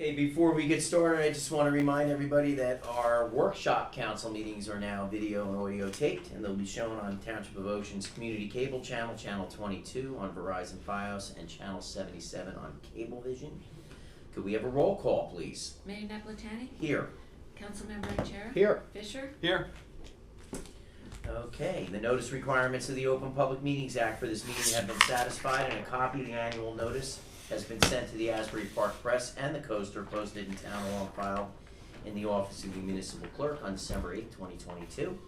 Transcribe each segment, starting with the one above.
Okay, before we get started, I just want to remind everybody that our workshop council meetings are now video and audio taped, and they'll be shown on Township of Ocean's Community Cable Channel, Channel 22 on Verizon Fios, and Channel 77 on Cablevision. Could we have a roll call, please? Mayor Napolitani? Here. Councilmember Chera? Here. Fisher? Here. Okay, the notice requirements of the Open Public Meetings Act for this meeting have been satisfied, and a copy of the annual notice has been sent to the Asbury Park Press and the Coaster, posted in town hall and filed in the office of the municipal clerk on December 8, 2022.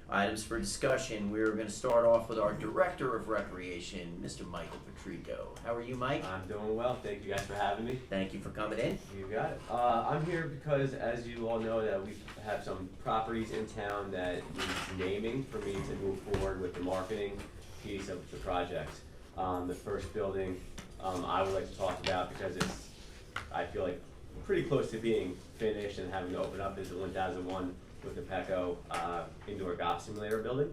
Items for discussion. We're going to start off with our Director of Recreation, Mr. Michael Patrico. How are you, Mike? I'm doing well. Thank you guys for having me. Thank you for coming in. You got it. I'm here because, as you all know, that we have some properties in town that needs naming for me to move forward with the marketing piece of the project. The first building I would like to talk about, because it's, I feel like, pretty close to being finished and having to open up, is the 1001 with the Pecco indoor golf simulator building.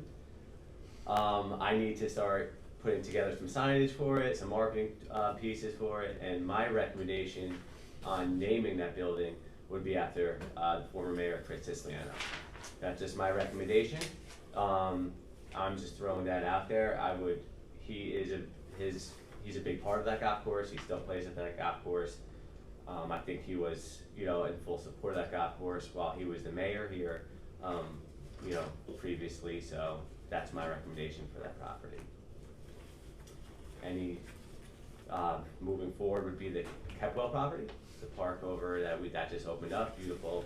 I need to start putting together some signage for it, some marketing pieces for it, and my recommendation on naming that building would be after the former mayor, Chris Siciliano. That's just my recommendation. I'm just throwing that out there. He's a big part of that golf course. He still plays at that golf course. I think he was, in full support of that golf course while he was the mayor here, previously. So that's my recommendation for that property. Any moving forward would be the Kepwell property, the park over that just opened up. Beautiful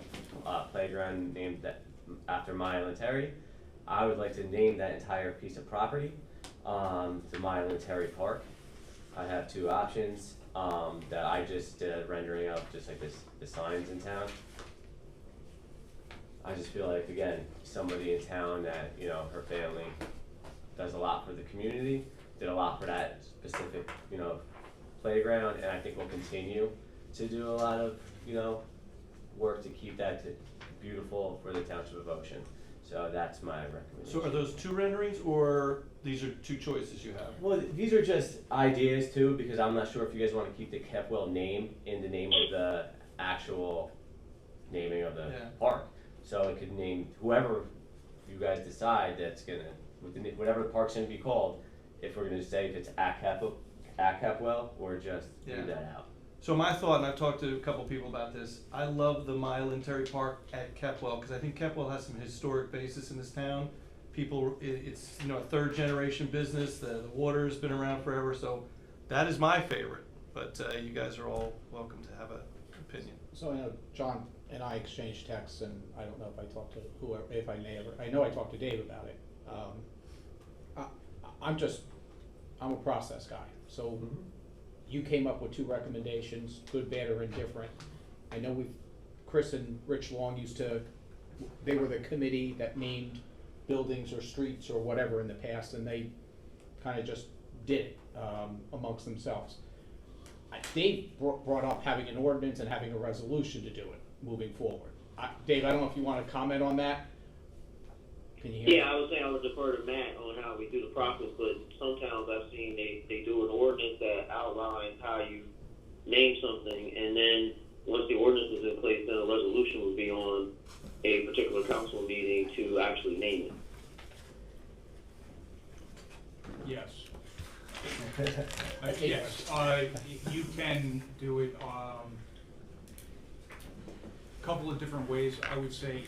playground named that after Maya and Terry. I would like to name that entire piece of property the Maya and Terry Park. I have two options that I just did a rendering of, just like the signs in town. I just feel like, again, somebody in town that, her family does a lot for the community, did a lot for that specific, playground, and I think will continue to do a lot of, work to keep that beautiful for the Township of Ocean. So that's my recommendation. So are those two renderings, or these are two choices you have? Well, these are just ideas too, because I'm not sure if you guys want to keep the Kepwell name in the name of the actual naming of the park. So it could name whoever you guys decide that's gonna, whatever the park's gonna be called, if we're gonna say if it's at Kepwell, or just leave that out. So my thought, and I've talked to a couple people about this, I love the Mile and Terry Park at Kepwell, because I think Kepwell has some historic basis in this town. People, it's a third generation business, the water's been around forever, so that is my favorite. But you guys are all welcome to have an opinion. So I know John and I exchanged texts, and I don't know if I talked to whoever, if I may ever, I know I talked to Dave about it. I'm a process guy, so you came up with two recommendations, good, bad, or indifferent. I know Chris and Rich Long they were the committee that named buildings or streets or whatever in the past, and they kind of just did it amongst themselves. Dave brought up having an ordinance and having a resolution to do it moving forward. Dave, I don't know if you want to comment on that. Can you hear me? Yeah, I was saying I would defer to Matt on how we do the process, but some towns I've seen they do an ordinance that outlines how you name something, and then once the ordinance is in place, then a resolution would be on a particular council meeting to actually name it. Yes. Yes, you can do it a couple of different ways. I would say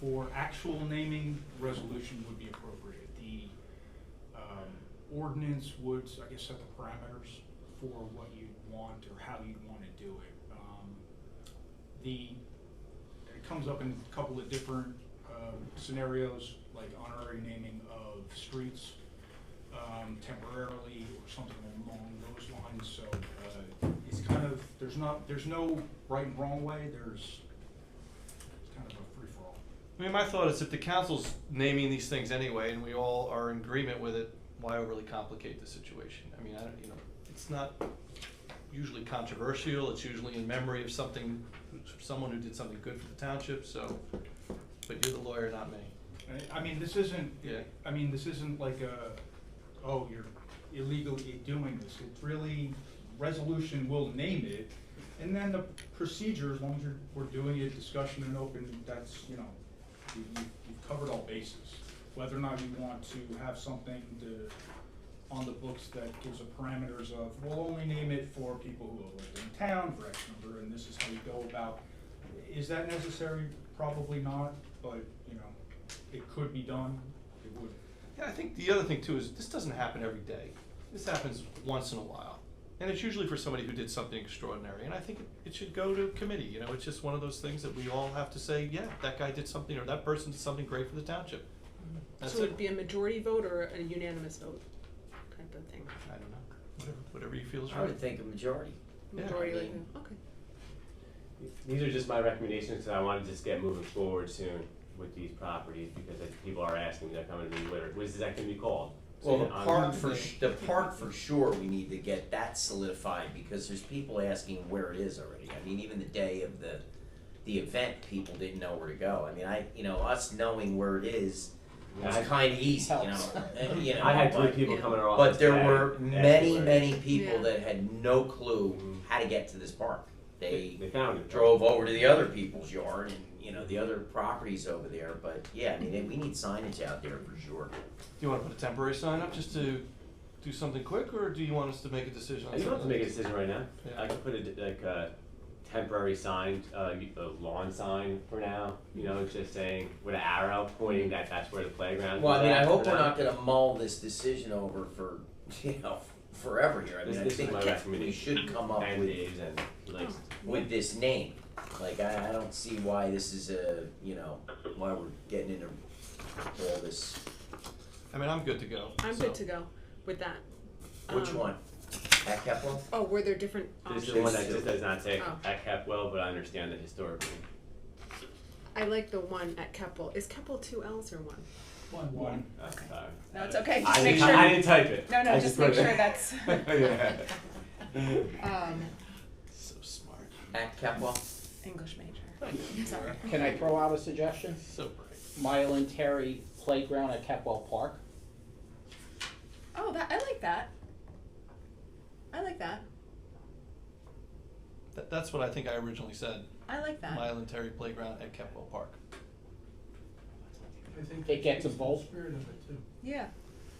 for actual naming, resolution would be appropriate. The ordinance would, I guess, set the parameters for what you'd want or how you'd want to do it. It comes up in a couple of different scenarios, like honorary naming of streets, temporarily, or something along those lines. So it's kind of, there's no right and wrong way. It's kind of a free for all. I mean, my thought is, if the council's naming these things anyway, and we all are in agreement with it, why overly complicate the situation? I mean, it's not usually controversial. It's usually in memory of someone who did something good for the township. So, but you're the lawyer, not me. I mean, this isn't. Yeah. I mean, this isn't like you're illegally doing this. It's really resolution will name it, and then the procedure, as long as we're doing it, discussion and open, that's, you know, you've covered all bases. Whether or not you want to have something on the books that gives the parameters of, we'll only name it for people who have lived in town for X number, and this is how you go about. Is that necessary? Probably not, but, you know, it could be done, it would. Yeah, I think the other thing too is this doesn't happen every day. This happens once in a while. And it's usually for somebody who did something extraordinary. And I think it should go to committee, you know, it's just one of those things that we all have to say, yeah, that guy did something, or that person did something great for the township. That's So it. it'd be a majority vote or a unanimous vote type of thing? I don't know, whatever you feel is I right. would think a majority. Yeah. Majority, I like, mean- okay. These are just my recommendations, because I want to just get moving forward soon with these properties, because people are asking, they're coming to me, what is that gonna be called? Well, So, the I'm- park for sure, we need to get that solidified, because there's people asking where it is already. I mean, even the day of the event, people didn't know where to go. I mean, us knowing where it is was I- kinda easy, you know, Helps. you know. I had three but- people yeah. coming around. But there were many, many Yeah. people that had no clue Mhm. how to get to this park. They They found it. drove over to the other people's yard and, you know, the other properties over there, but yeah, I mean, we need signage out there for sure. Do you wanna put a temporary sign up just to do something quick, or do you want us to make a decision on You don't have to something? make a decision right now. Yeah. I could put a temporary sign, a lawn sign for now, you know, just saying with an arrow pointing that that's where the playground is. Well, I mean, I at hope for we're now. not gonna mull this decision over for, you know, forever here. I mean, I This is think my we recommendation. should come up And with, days and like, with this name. Like, I don't see why this is you know, why we're getting into all this. I mean, I'm good to go. I'm so. good to go with that. Which Um, one? At Kepler? Oh, were there different this options? is the one that just does not say Oh. at Capwell, but I understand the historically. I like the one at Keppel. Is Keppel 2 L's or 1? One. I'm sorry. No, it's okay, I just make didn't, sure. I didn't type it. No, no, I just put make it- sure that's, Yeah. So smart. At Kepler? English major. Thank you. Sorry. Can I throw out a suggestion? So bright. Mile and Terry Playground at Capwell Park. Oh, I like that. I like that. That's what I think I originally said. I like that. Mile and Terry Playground at Kepwell Park. I think It gets them both. the spirit of it too. Yeah.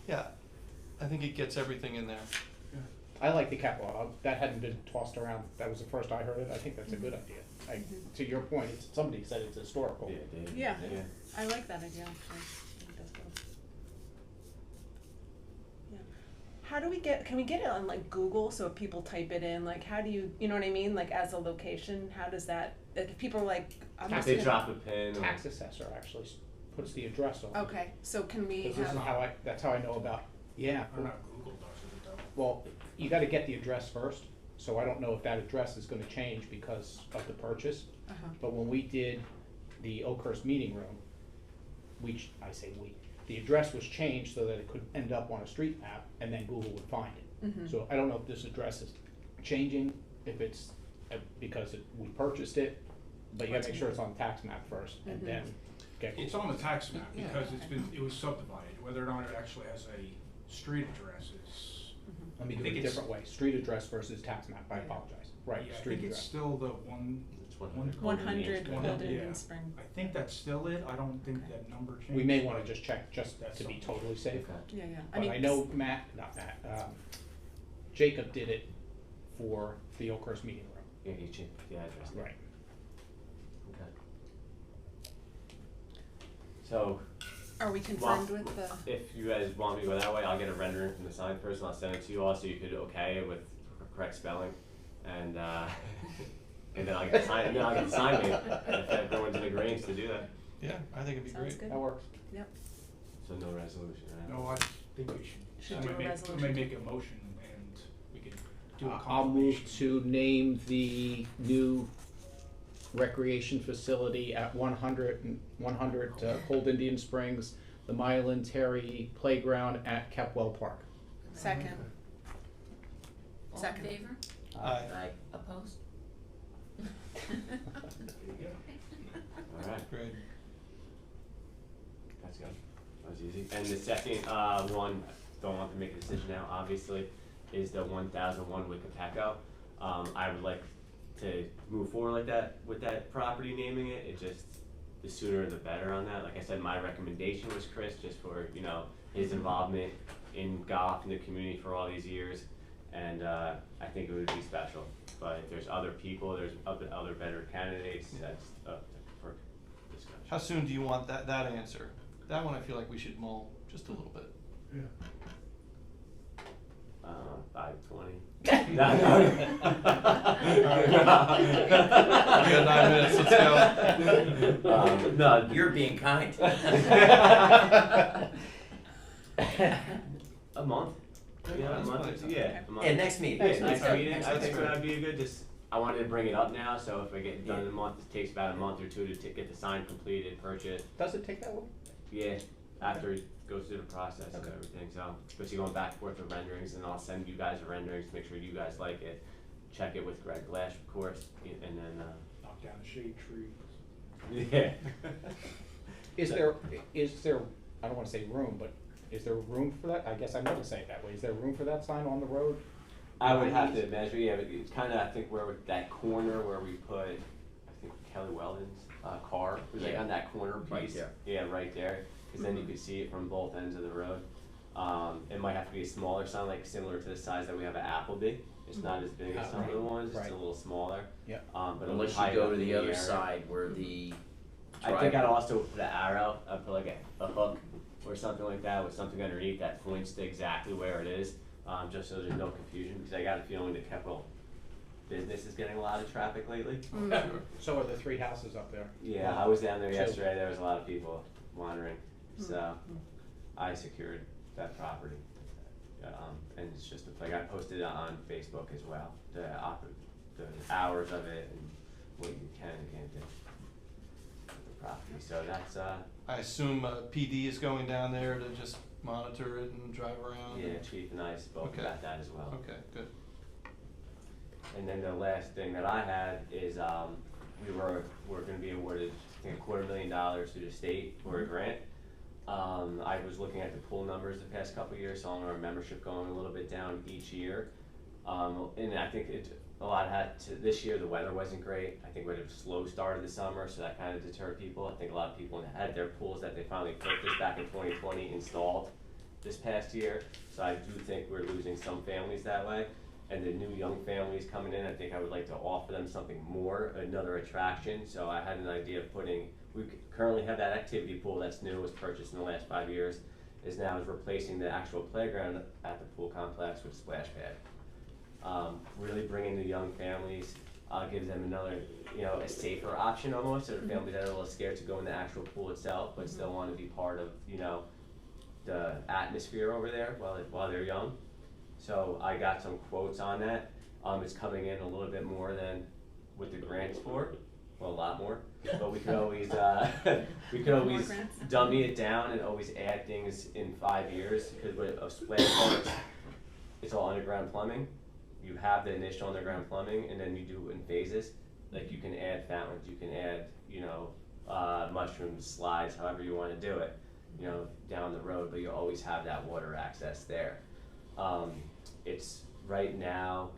Yeah, I think it gets everything in there. I like the Capwell. That hadn't been tossed around. That was the first I heard it. I think that's a good idea. To your point, somebody said it's historical. Yeah, Dave. Yeah. I like that idea. I think that's good. Yeah. How do we can we get it on like Google, so if people type it in, like how do you know what I mean? Like as a location, how does that, if people are like, I'm just They gonna- drop a pin. Or, Tax assessor actually puts the address on. Okay, so can we 'Cause this is have, how that's how I know about, yeah. I don't know, Google does it though. Well, you gotta get the address first, so I don't know if that address is gonna change because of the purchase. uh-huh. But when we did the Oakhurst meeting room, the address was changed so that it could end up on a street map and then Google would find it. Mhm. So I don't know if this address is changing, if it's because we purchased it, but you gotta make sure it's on the tax map first and Mhm. then get. It's on the tax map Yeah. because it was subdivided. Whether or not it actually has a street address is, Let me I do think it a it's- different way, street address versus tax map, I apologize. Right, yeah, I street think it's address. still the one, It's 100 100 Golden Golden Indian Indian Spring. Spring. I think that's still it. I don't think Okay. that number changed. We may wanna just check, just That's to be something. totally safe. Okay. Yeah, yeah. But I know Jacob did it for the Oakhurst meeting room. Yeah, you change the address. Right. Okay. So, Are we confirmed with the, if you guys want me to go that way, I'll get a rendering from the sign first, and I'll send it to you all, so you could okay it with correct spelling, and and then I'll get the sign, and then I'll get the sign made, if everyone's in agreement to do that. Yeah, I think it'd be sounds great. good? That works. So no resolution, right? No, I think we should. Should I do may a make- resolution. I may make a motion and we could do a I'll move confirmation. to name the new recreation facility at 100 Cold Indian Springs, the Mile and Terry Playground at Kepwell Park. second? All in Second. favor? Aye. Opposed? Alright, Great. that's good. That was easy. And the second one, don't want to make a decision now, obviously. is the 1001 Wikipeco. I would like to move forward like that with that property naming it. It just, the sooner the better on that. Like I said, my recommendation was Chris, just for, you know, his involvement in golf in the community for all these years, and I think it would be special. But if there's other people, there's other better candidates, that's up for discussion. How soon do you want that answer? That one I feel like we should mull just a little bit. 5:20. We got 9 minutes, let's go. No, You're being kind. a month. Yeah, a That's month or fine. two. Yeah, a month. Yeah, next meeting. Yeah, next meeting. I That's think great. that'd be a good. Just I wanted to bring it up now, so if I get it done in a month, it takes about a month or two to get the sign completed, purchased. Does it take that long? Yeah, after it goes through the process and Okay. everything. So, especially going back and forth with renderings, and I'll send you guys the renderings to make sure you guys like it. Check it with Greg Glash, of course, and then Knock down the shade tree. yeah. Is there, I don't wanna say room, but is there room for that? I guess I'm gonna say it that way. Is there room for that sign on the road? I would have to measure, yeah, but it's kind of, I think, where with that corner where we put, I think Kelly Weldon's car, it was like Yeah. on that corner piece. Right there. Yeah, right there, because then you could see it from both ends of the road. It might have to be a smaller sign, like similar to the size that we have at Appleby. It's not as big as some of the ones, it's Right. a little smaller. Yeah. But it'll Unless hide you go up to the in other area. side where the I think I'd also put an arrow, I'd put like a hook or something like that with something underneath that points to exactly where it is, just so there's no confusion, because I got a feeling the Keppel business is getting a lot of traffic lately. So are the 3 houses up there? Yeah, I was down there Two. yesterday, there was a lot of people wandering, so I secured that property. And it's just a play, I posted it on Facebook as well, the hours of it and what you can and can't do with the property, so that's, I assume PD is going down there to just monitor it and drive around? yeah, Chief and I spoke Okay. about that as well. Okay, good. And then the last thing that I had is, we're gonna be awarded, I think, $250,000 through the state for a grant. I was looking at the pool numbers the past couple of years, saw our membership going a little bit down each year. And I think a lot had to, this year the weather wasn't great. I think we had a slow start of the summer, so that kind of deterred people. I think a lot of people had their pools that they finally purchased back in 2020 installed this past year. So I do think we're losing some families that way. And the new young families coming in, I think I would like to offer them something more, another attraction. So I had an idea of we currently have that activity pool that's new, was purchased in the last 5 years, is replacing the actual playground at the pool complex with splash pad. Really bringing the young families, gives them another, a safer option almost, so the families that are a little scared to go in the actual pool itself, but still want to be part of, the atmosphere over there while they're young. So I got some quotes on that. It's coming in a little bit more than what the grant's for, well, a lot more, but we could always, grants? dummy it down and always add things in 5 years, because with a splash pad, it's all underground plumbing. You have the initial underground plumbing, and then you do it in phases. Like you can add fountains, you can add, mushrooms, slides, however you want to do it, down the road, but you always have that water access there. It's right now,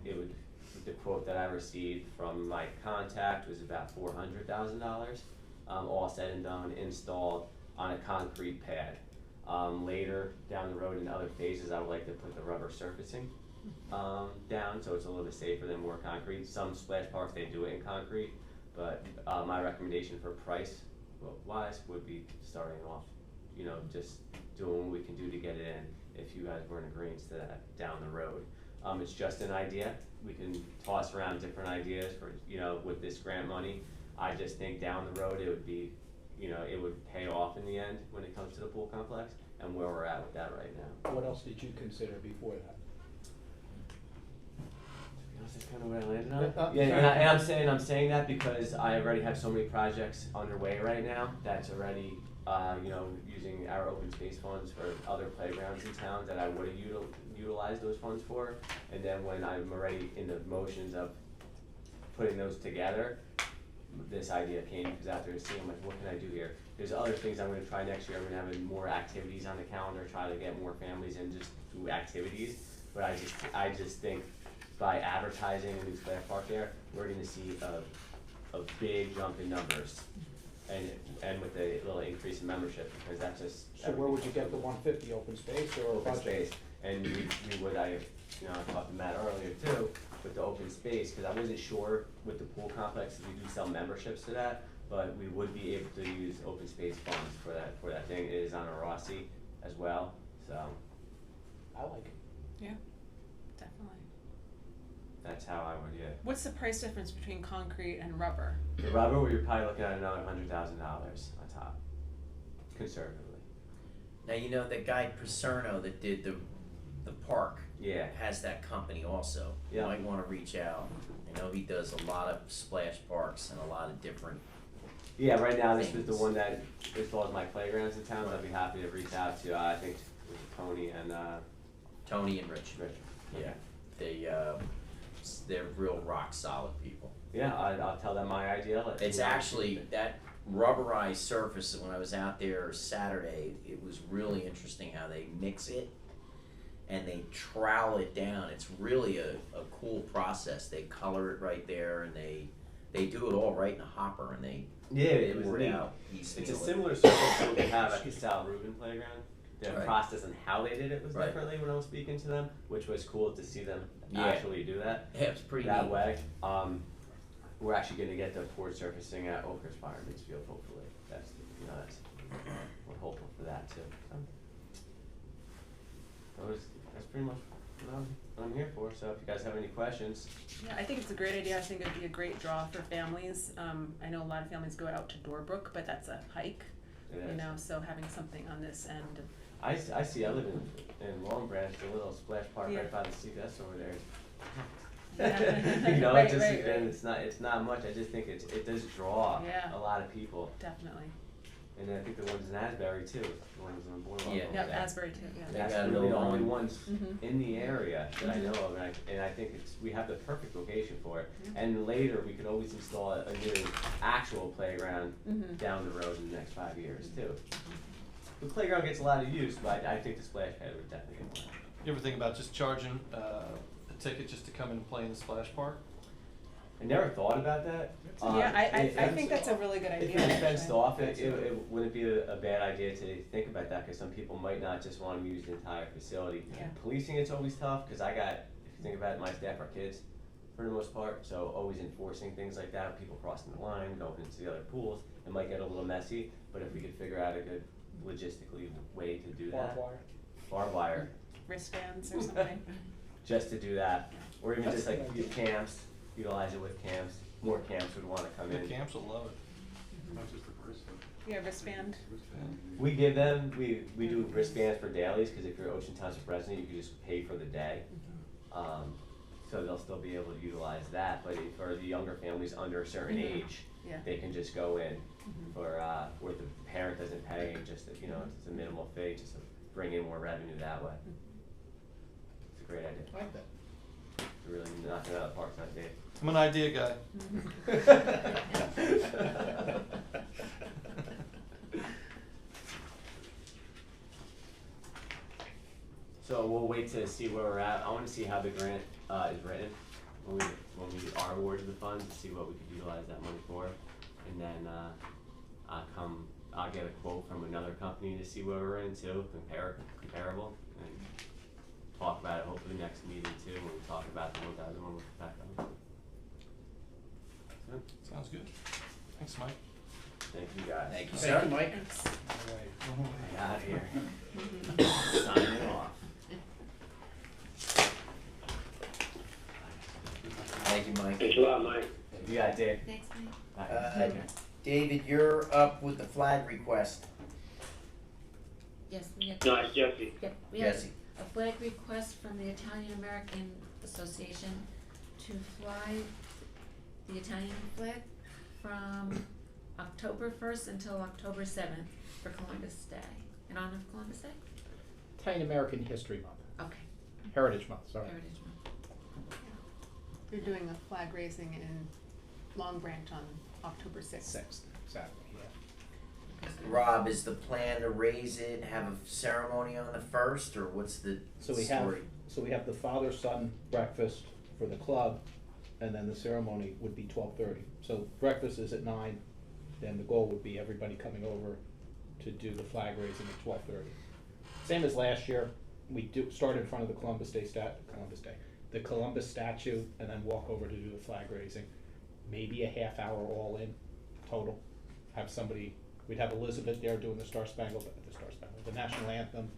the quote that I received from my contact was about $400,000, all said and done, installed on a concrete pad. Later down the road in other phases, I would like to put the rubber surfacing down, so it's a little bit safer than more concrete. Some splash parks, they do it in concrete, but my recommendation for price wise would be starting off, just doing what we can do to get it in, if you guys were in agreement to that down the road. It's just an idea. We can toss around different ideas for, with this grant money. I just think down the road it would be, it would pay off in the end when it comes to the pool complex, and where we're at with that right now. What else did you consider before that? That's kind of where I landed on. Yeah, And I'm saying that because I already have so many projects underway right now that's already, using our open space funds for other playgrounds in town that I would have utilized those funds for. And then when I'm already in the motions of putting those together, this idea came, because after seeing, like, what can I do here? There's other things I'm gonna try next year. I'm gonna have more activities on the calendar, try to get more families in, just do activities. But I just think by advertising a new splash park there, we're gonna see a big jump in numbers. And with a little increase in membership, because that's just. So where would you get the 150, open space or Open budget? space, and we would, I talked to Matt earlier too, with the open space, cause I wasn't sure with the pool complex, if we do sell memberships to that, but we would be able to use open space funds for that thing. It is on a Rossi as well, so I like it. Definitely. that's how I would, yeah. What's the price difference between concrete and rubber? The rubber, we were probably looking at another $100,000 on top, conservatively. Now, you know, that guy Paserno that did the park Yeah, has that company also. You Yeah. might wanna reach out. I know he does a lot of splash parks and a lot of different, yeah, right now, this was the Things. one that installs my playgrounds in town, so I'd be happy to reach out to, I think it was Tony and, Tony and Rich. Rich. Yeah, they're real rock solid people. Yeah, I'll tell them my idea. It's actually, that rubberized surface, when I was out there Saturday, it was really interesting how they mix it and they trowel it down. It's really a cool process. They color it right there and they do it all right in a hopper and they Yeah, it was pour it neat. out. It's piecemeal a it. similar surface to what we have at the Sal Rubin playground. The Right. process and how they did it was Right. differently when I was speaking to them, which was cool to see them Yeah. actually do that Yeah, it's pretty that neat. way. We're actually gonna get the poured surfacing at Oakers Fireman's Field, hopefully. That's we're hopeful for that too. So that's pretty much what I'm here for. So if you guys have any questions, Yeah, I think it's a great idea. I think it'd be a great draw for families. I know a lot of families go out to Doorbrook, but that's a hike, it you is. know, so having something on this end. I see, I live in Long Branch, the little splash park Yeah. right by the CVS over there. Yeah. You know, Right, it just, right, and right. it's not much, I just think it does draw Yeah. a lot of people. Definitely. And then I think the ones in Asbury too, the ones on the boardwalk Yeah. over Yep, there. Asbury too, yeah. They That's got it really the over only on- ones Mhm. in the area that I Mhm. know of, and I think we have the perfect location for it. Yeah. And later, we could always install a new actual playground Mhm. down the road in the next 5 years too. The playground gets a lot of use, but I think the splash pad would definitely get more. You ever think about just charging a ticket just to come in and play in the splash park? I never thought about that. Yeah, I If think that's a really good idea. If it's fenced actually. off, it wouldn't be a bad idea to think about that, cause some people might not just wanna use the entire facility. Yeah. Policing, it's always tough, cause if you think about it, my staff are kids for the most part, so always enforcing things like that, people crossing the line, going into the other pools, it might get a little messy, but if we could figure out a good logistically way to do that. Barbed wire, Wristbands or something. just to do that, or even That's just a like good use idea. camps, utilize it with camps, more camps would wanna come The in. camps will love it. Not just the first one. Yeah, wristband. We give them, we do wristbands for dailies, cause if you're an Ocean Township resident, you can just pay for the day. So they'll still be able to utilize that, but for the younger families under a certain Mhm. age, Yeah. they can just go in Mhm. for, where the parent doesn't pay, just, it's a minimal fee, just to bring in more revenue that way. It's a great idea. I like that. It's really knocking it out of the park, not Dave. I'm an idea guy. So we'll wait to see where we're at. I wanna see how the grant, is written, when we are awarded the funds, to see what we could utilize that money for. And then, I'll get a quote from another company to see where we're in too, comparable, and talk about it hopefully next meeting too, when we talk about the 1,000 we'll back on. So, Sounds good. Thanks, Mike. thank you guys. Thank you, Thank sir. you, Mike. Get out of here. Signing off. Thank you, Mike. Thanks a lot, Mike. You got it, Dave. Thanks, Mike. Bye. David, you're up with the flag request. Yes, we have, No, it's Jesse. yep, we have Jesse. a flag request from the Italian American Association to fly the Italian flag from October 1st until October 7th for Columbus Day, in honor of Columbus Day? Italian American History Month, Okay, Heritage Month, sorry. Heritage Month. You're doing a flag raising in Long Branch on October 6th. 6th, exactly, yeah. Rob, is the plan to raise it, have a ceremony on the 1st, or what's the So we have, story? So we have the father-son breakfast for the club, and then the ceremony would be 12:30. So breakfast is at 9, then the goal would be everybody coming over to do the flag raising at 12:30. Same as last year, we start in front of the the Columbus statue, and then walk over to do the flag raising. Maybe a half hour all in total. Have somebody, we'd have Elizabeth there doing the the national anthem,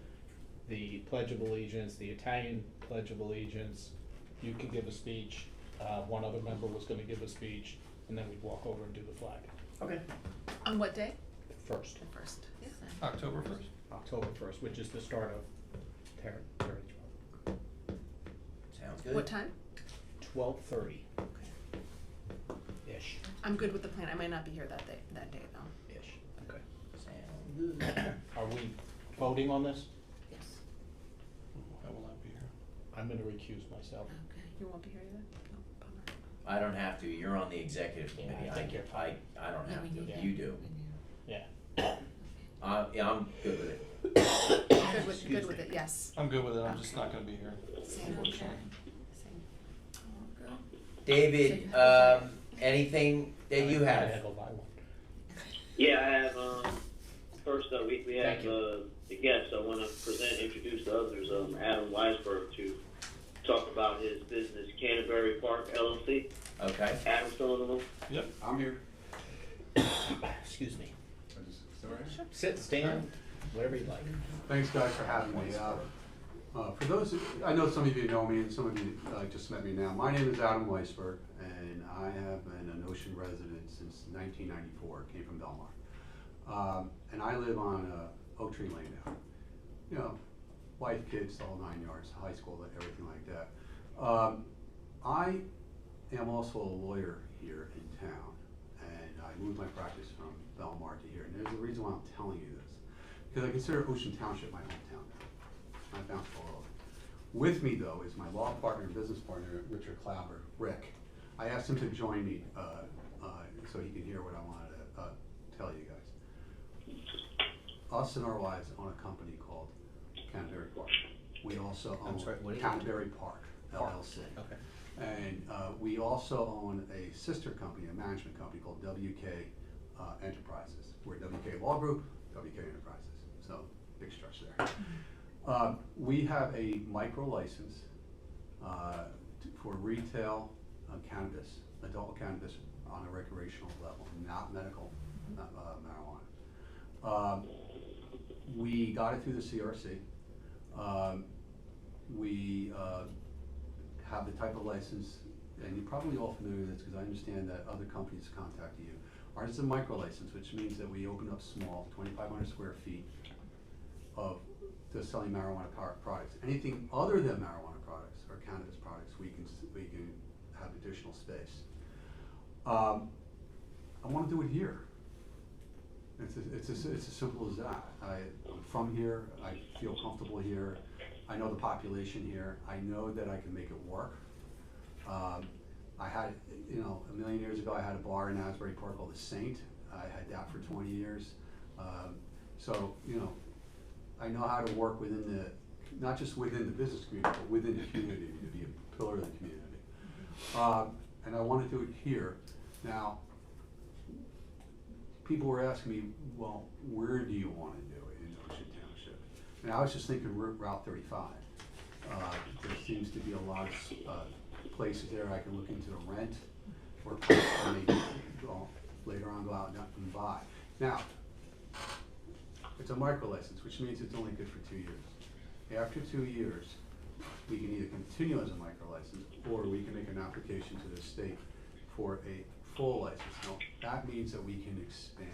the Pledge of Allegiance, the Italian Pledge of Allegiance. You can give a speech, one other member was gonna give a speech, and then we'd walk over and do the flag. Okay. On what day? First, The first. Yeah. October 1st. October 1st, which is the start of Heritage Month. Sounds good. What time? 12:30 Okay. ish. I'm good with the plan. I might not be here that day though. Ish. Okay. Sounds good. Are we voting on this? Yes. I will not be here. I'm gonna recuse myself. Okay. You won't be here either? No, bummer. I don't have to, you're on the executive Yeah, committee, I think you're I don't Yeah, have we to, need that. you do. Yeah. Yeah, I'm good with it. Good with it, yes. I'm good with it, I'm just not gonna be here. Same. Unfortunately. Same. All good. David, anything that you I have? had to buy one. Yeah, I have, first, we have, Thank you. the guests I want to introduce to others, Adam Weisberg, to talk about his business, Canterbury Park LLC. Okay. Adam, still in the room? Yep. I'm here. Excuse me. All right. Sit, stand, whatever you like. Thanks, guys, for having me. For those, I know some of you know me and some of you just met me now. My name is Adam Weisberg, and I have been an Ocean resident since 1994. Came from Belmar. And I live on Oak Tree Lane now. You know, wife, kids, the whole 9 yards, high school, everything like that. I am also a lawyer here in town, and I moved my practice from Belmar to here. And there's a reason why I'm telling you this, because I consider Ocean Township my hometown now. I bounced all over. With me, though, is my law partner and business partner, Richard Clabber, Rick. I asked him to join me so he can hear what I wanted to tell you guys. Us and our wives own a company called Canterbury Park. We also own Canterbury Park, LLC. Okay. And we also own a sister company, a management company called WK Enterprises. We're WK Law Group, WK Enterprises. So, big stretch there. We have a micro license for retail cannabis, adult cannabis on a recreational level, not medical marijuana. We got it through the CRC. We have the type of license, and you're probably all familiar with this because I understand that other companies contact you. Ours is a micro license, which means that we open up small, 2,500 square feet of just selling marijuana products. Anything other than marijuana products or cannabis products, we can have additional space. I want to do it here. It's as simple as that. I'm from here. I feel comfortable here. I know the population here. I know that I can make it work. I had, a million years ago, I had a bar in Asbury Park called the Saint. I had that for 20 years. So, I know how to work within not just within the business community, but within the community, to be a pillar of the community. And I want to do it here. Now, people were asking me, well, where do you want to do it in Ocean Township? And I was just thinking Route 35. There seems to be a lot of places there I can look into to rent, or maybe later on go out and buy. Now, it's a micro license, which means it's only good for 2 years. After 2 years, we can either continue as a micro license, or we can make an application to the state for a full license. Now, that means that we can expand.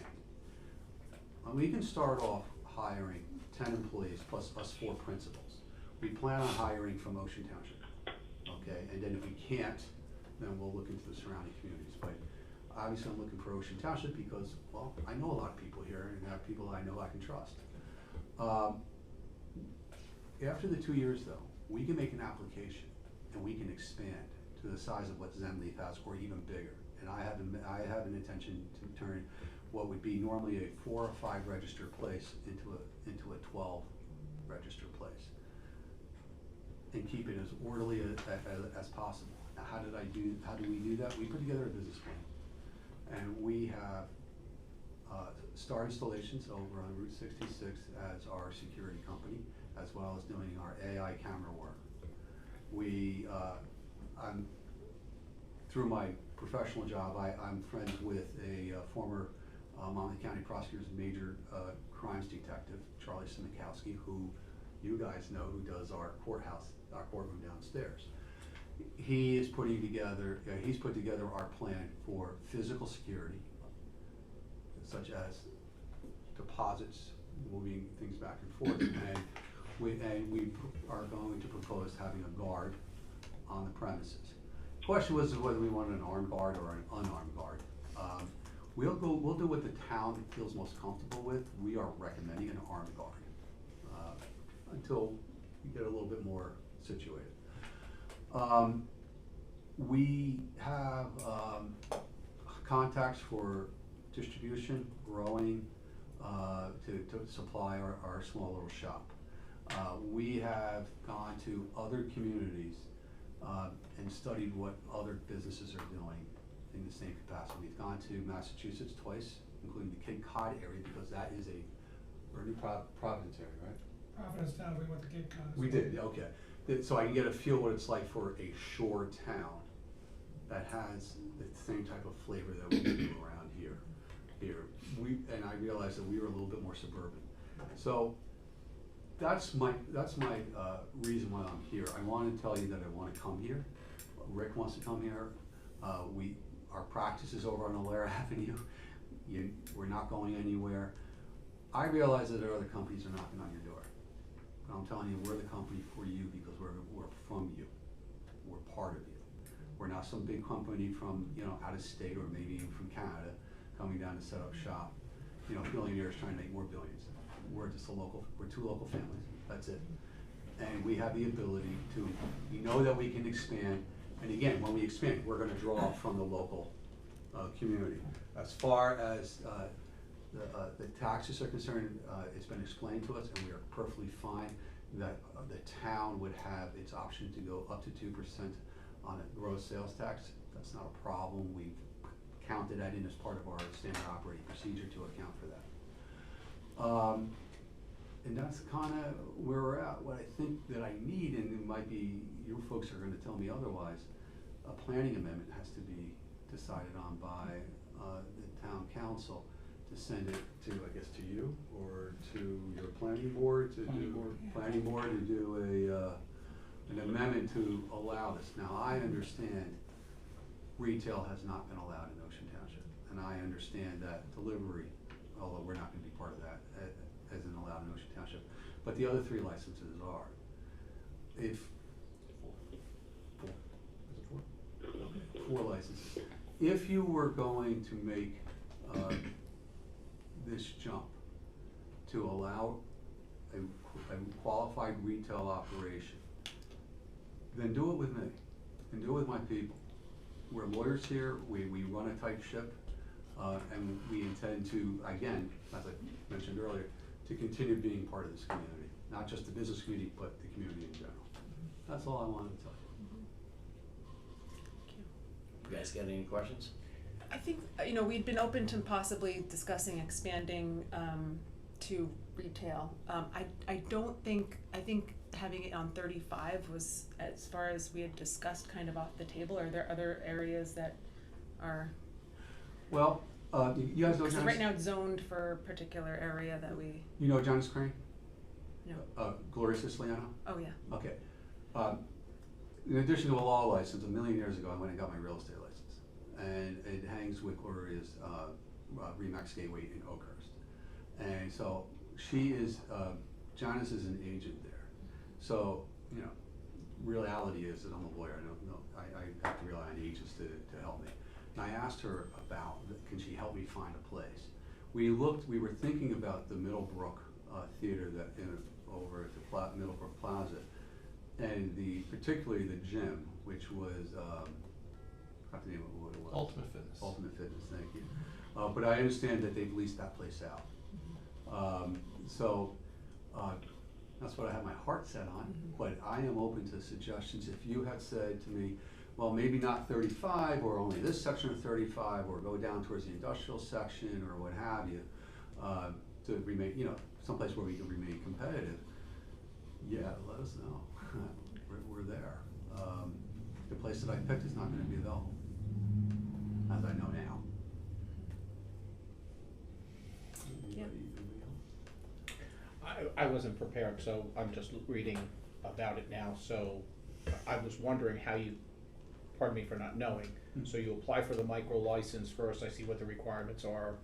We can start off hiring 10 employees plus us 4 principals. We plan on hiring from Ocean Township, okay? And then if we can't, then we'll look into the surrounding communities. But obviously I'm looking for Ocean Township because, well, I know a lot of people here and have people I know I can trust. After the 2 years though, we can make an application and we can expand to the size of what Zenleaf has or even bigger. And I have an intention to turn what would be normally a 4 or 5 registered place into a 12 registered place. and keep it as orderly as possible. Now, how do we do that? We put together a business plan, and we have Star Installations over on Route 66 as our security company, as well as doing our AI camera work. I'm, through my professional job, I'm friends with a former Monmouth County Prosecutor's major crimes detective, Charlie Simikowski, who you guys know, who does our courtroom downstairs. He's put together our plan for physical security, such as deposits, moving things back and forth, and we are going to propose having a guard on the premises. The question was whether we wanted an armed guard or an unarmed guard. We'll do what the town feels most comfortable with. We are recommending an armed guard until we get a little bit more situated. We have contacts for distribution, growing, to supply our small little shop. We have gone to other communities and studied what other businesses are doing in the same capacity. We've gone to Massachusetts twice, including the Cape Cod area, because that is or New Providence area, right? Providence Town, we went to Cape Cod as We well. did, okay. So I can get a feel what it's like for a shore town that has the same type of flavor that we do around here. And I realized that we were a little bit more suburban. So that's my reason why I'm here. I want to tell you that I want to come here. Rick wants to come here. Our practice is over on Alara Avenue. We're not going anywhere. I realize that there are other companies that are knocking on your door. But I'm telling you, we're the company for you because we're from you. We're part of you. We're not some big company from out of state or maybe even from Canada coming down to set up shop. Billionaires trying to make more billions. We're two local families. That's it. And we have the ability we know that we can expand. And again, when we expand, we're going to draw from the local community. As far as the taxes are concerned, it's been explained to us, and we are perfectly fine that the town would have its option to go up to 2% on a gross sales tax. That's not a problem. We've counted that in as part of our standard operating procedure to account for that. And that's kind of where we're at. What I think that I need, and it might be you folks are going to tell me otherwise, a planning amendment has to be decided on by the town council to send it to, I guess, to you or to your planning board to planning board to do an amendment to allow this. Now, I understand retail has not been allowed in Ocean Township, and I understand that delivery, although we're not going to be part of that, isn't allowed in Ocean Township, but the other 3 licenses are. If 4 licenses. If you were going to make this jump to allow a qualified retail operation, then do it with me, and do it with my people. We're lawyers here, we run a tight ship, and we intend to, again, as I mentioned earlier, to continue being part of this community. Not just the business community, but the community in general. That's all I wanted to tell you. You guys got any questions? I think, we'd been open to possibly discussing expanding to retail. I think having it on 35 was, as far as we had discussed, kind of off the table. Are there other areas that are? Well, you guys know Because John's, right now it's zoned for a particular area that we. You know John's Crane? No. Gloria Siciliano? Oh, yeah. Okay. In addition to a law license, a million years ago, I went and got my real estate license. And it hangs with Gloria's Remax Gateway in Oakhurst. And so she is, Janice is an agent there. So, reality is that I'm a lawyer. I have to rely on agents to help me. And I asked her about, can she help me find a place? We were thinking about the Middlebrook Theater over at the Middlebrook Plaza, and particularly the gym, which was, I have to name what it was. Ultimate Fitness. Ultimate Fitness, thank you. But I understand that they've leased that place out. That's what I have my heart set on, but I am open to suggestions. If you had said to me, well, maybe not 35, or only this section of 35, or go down towards the industrial section, or what have you, to remain, someplace where we can remain competitive, yeah, let us know. We're there. The place that I picked is not gonna be available, as I know now. Yeah. Anybody else? I wasn't prepared, so I'm just reading about it now, so I was wondering how you, pardon me for not knowing, so you apply for the micro license first, I see what the requirements are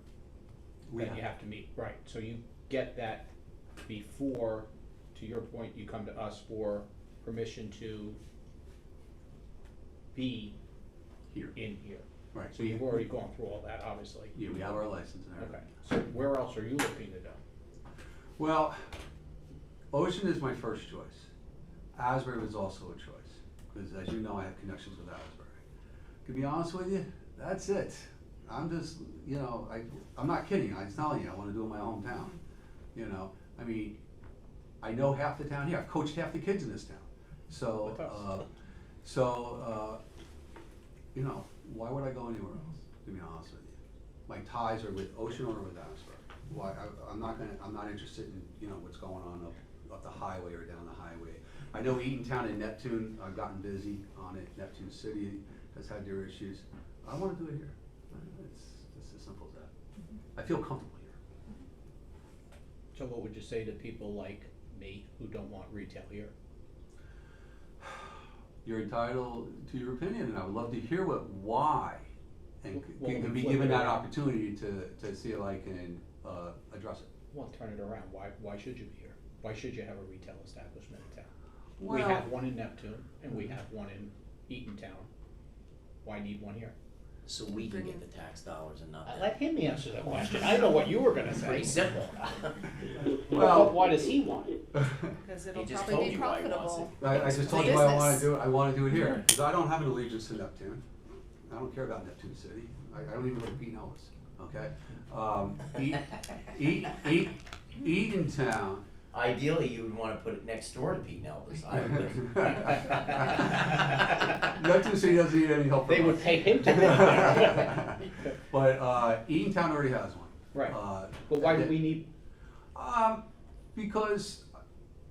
that you have to meet, right, so you get that before, to your point, you come to us for permission to be Here. in here. Right. So you've already gone through all that, obviously. Yeah, we have our license and Okay, everything. so where else are you looking to go? Well, Ocean is my first choice. Asbury was also a choice, because as you know, I have connections with Asbury. To be honest with you, that's it. I'm just, I'm not kidding, I'm telling you, I wanna do it in my hometown. I mean, I know half the town here, I've coached half the kids in this town. So, With us. why would I go anywhere else, to be honest with you? My ties are with Ocean or with Asbury. Why, I'm not interested in, what's going on up the highway or down the highway. I know Eatontown and Neptune, I've gotten busy on it, Neptune City has had their issues. I wanna do it here. It's as simple as that. I feel comfortable here. So what would you say to people like me who don't want retail here? You're entitled to your opinion, and I would love to hear why, and Well, can let be me flip given it that around. opportunity to see if I can address it. Well, turn it around, why should you be here? Why should you have a retail establishment in town? We Well- have one in Neptune, and we have one in Eatontown. Why need one here? So we can get the tax dollars and not them. Let him answer the question, I know what you were gonna say. Pretty simple. Well- Why does he want it? Because it'll He just probably told be you why he wants profitable. I just told you why I wanna do it, I wanna do it here, because I don't have an allegiance to Neptune. I don't care about Neptune City, I don't even know what Pete knows, okay? Eatontown. Ideally, you would wanna put it next door to Pete Nelvis. I would. Neptune City doesn't need any help from us. They would pay him to be there. But Eatontown already has one. Right, but why do we need, Because,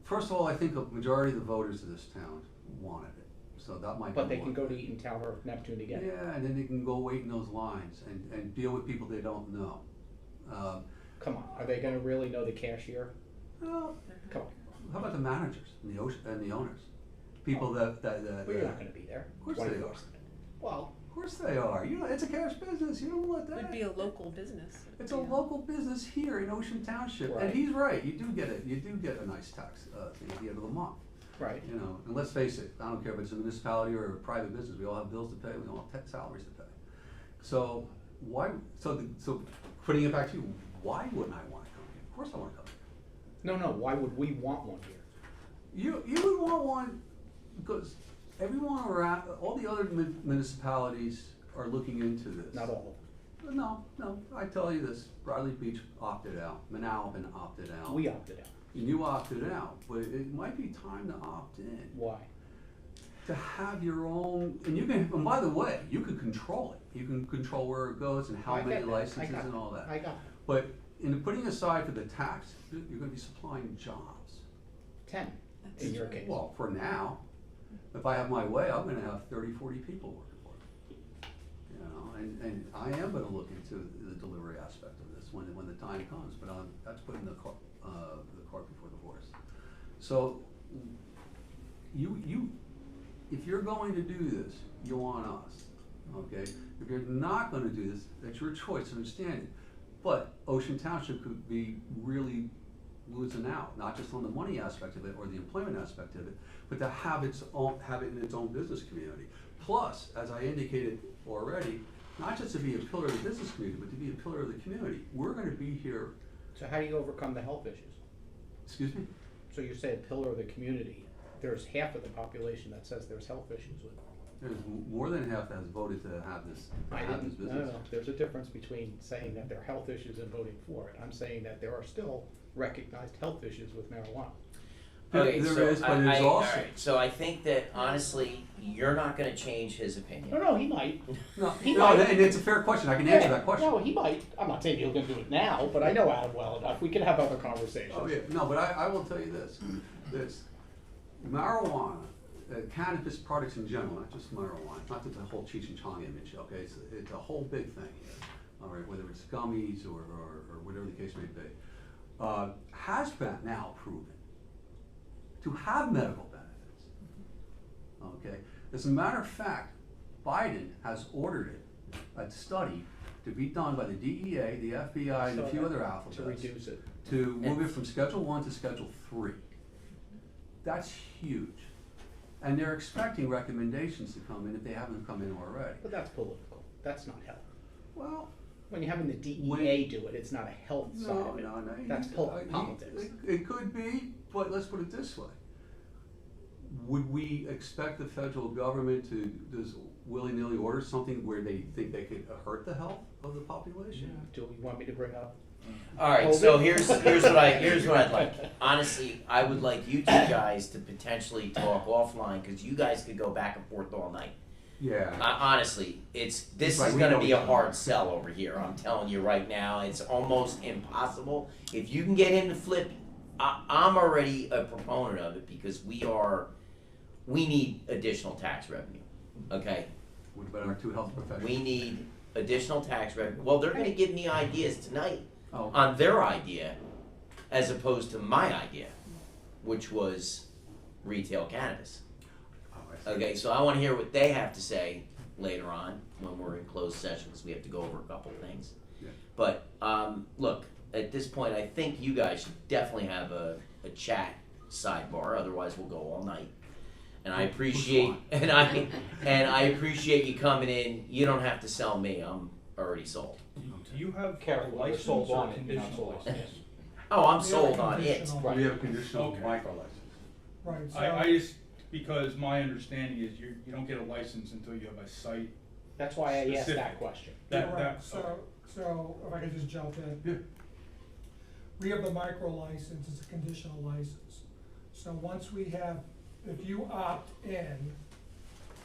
first of all, I think a majority of the voters of this town wanted it, so that might be but they can one. go to Eatontown or Neptune to get it? Yeah, and then they can go wait in those lines and deal with people they don't know. Come on, are they gonna really know the cashier? Well, Come on, how about the managers and the owners? People that. well, you're not gonna be there. Of course they are. Well, Of course they are. It's a cash business. You don't let that. Would be a local business. It's a local business here in Ocean Township, and Right. he's right. You do get a nice tax thing at the end of the month. right, And let's face it, I don't care if it's a municipality or a private business. We all have bills to pay. We all have salaries to pay. So so putting it back to you, why wouldn't I want to come here? Of course I want to come here. no, why would we want one here? You would want one because everyone around, all the other municipalities are looking into this. Not all No, I tell you this, Bradley Beach opted out, Manalapan opted of out. them. We opted out. And you opted out, but it might be time to opt in, Why? to have your own, and you can, and by the way, you can control it. You can control where it goes and how I get many that. licenses I got and all that. I got But in putting aside for the tax, you're gonna be supplying jobs. 10 in your case. Well, for now, if I have my way, I'm gonna have 30, 40 people working for me. And I am gonna look into the delivery aspect of this when the time comes, but that's putting the cart before the horse. So, if you're going to do this, you want us, okay? If you're not gonna do this, that's your choice, understand it. But Ocean Township could be really losing out, not just on the money aspect of it or the employment aspect of it, but to have it in its own business community. Plus, as I indicated already, not just to be a pillar of the business community, but to be a pillar of the community. We're gonna be here, So how do you overcome the health issues? excuse me? So you say a pillar of the community, there's half of the population that says there's health issues with it. There's more than half that has voted to have this business. No, there's a difference between saying that there are health issues and voting for it. I'm saying that there are still recognized health issues with marijuana. Okay, There so is, but there's also. alright, so I think that honestly, you're not gonna change his No, opinion. no, he might. No, He no, might. and it's a fair question, I can answer that question. No, he might. I'm not saying he's gonna do it now, but I know Adam well enough. We can have other conversations. Oh, yeah, no, but I will tell you this marijuana, cannabis products in general, not just marijuana, not just the whole Cheech and Chong image, okay, it's a whole big thing here, all right, whether it's gummies or whatever the case may be, has been now proven to have medical benefits, okay? As a matter of fact, Biden has ordered it, a study to be done by the DEA, the FBI, and a few other alphabets. To reduce it. To move it from Schedule 1 to Schedule 3. That's huge. And they're expecting recommendations to come in if they haven't come in already. But that's political. That's not health. Well, When you're having the DEA do it, it's not a health side no, of it. no, no. That's politics. It could be, but let's put it this way. Would we expect the federal government to just willy-nilly order something where they think they could hurt the health of the population? Do you want me to bring up? Alright, so COVID? here's what I'd like. Honestly, I would like you two guys to potentially talk offline, cause you guys could go back and forth all night. Yeah. Honestly, this Right, is we gonna know be each a other. hard sell over here, I'm telling you right now, it's almost impossible. If you can get him to flip, I'm already a proponent of it, because we need additional tax revenue, okay? What about our two health professionals? We need additional tax revenue, well, they're gonna give me ideas tonight Oh, on their idea, as opposed to my idea, which was retail cannabis. oh, I see. Okay, so I wanna hear what they have to say later on, when we're in closed session, because we have to go over a couple of things. Yeah. But, look, at this point, I think you guys should definitely have a chat sidebar, otherwise we'll go all night. And I appreciate, and I appreciate you coming in, you don't have to sell me, I'm already sold. Do you have a Careful, you're license sold or on it, you're not conditional sold on license? it. Oh, I'm We have sold a on it. conditional- We have a conditional Okay. micro license. Right, so. I just, because my understanding is you don't get a license until you have a site. That's why I asked Specific. that question. Correct. Okay. So if I could just jump in. Yeah. We have the micro license, it's a conditional license. So once we have, if you opt in,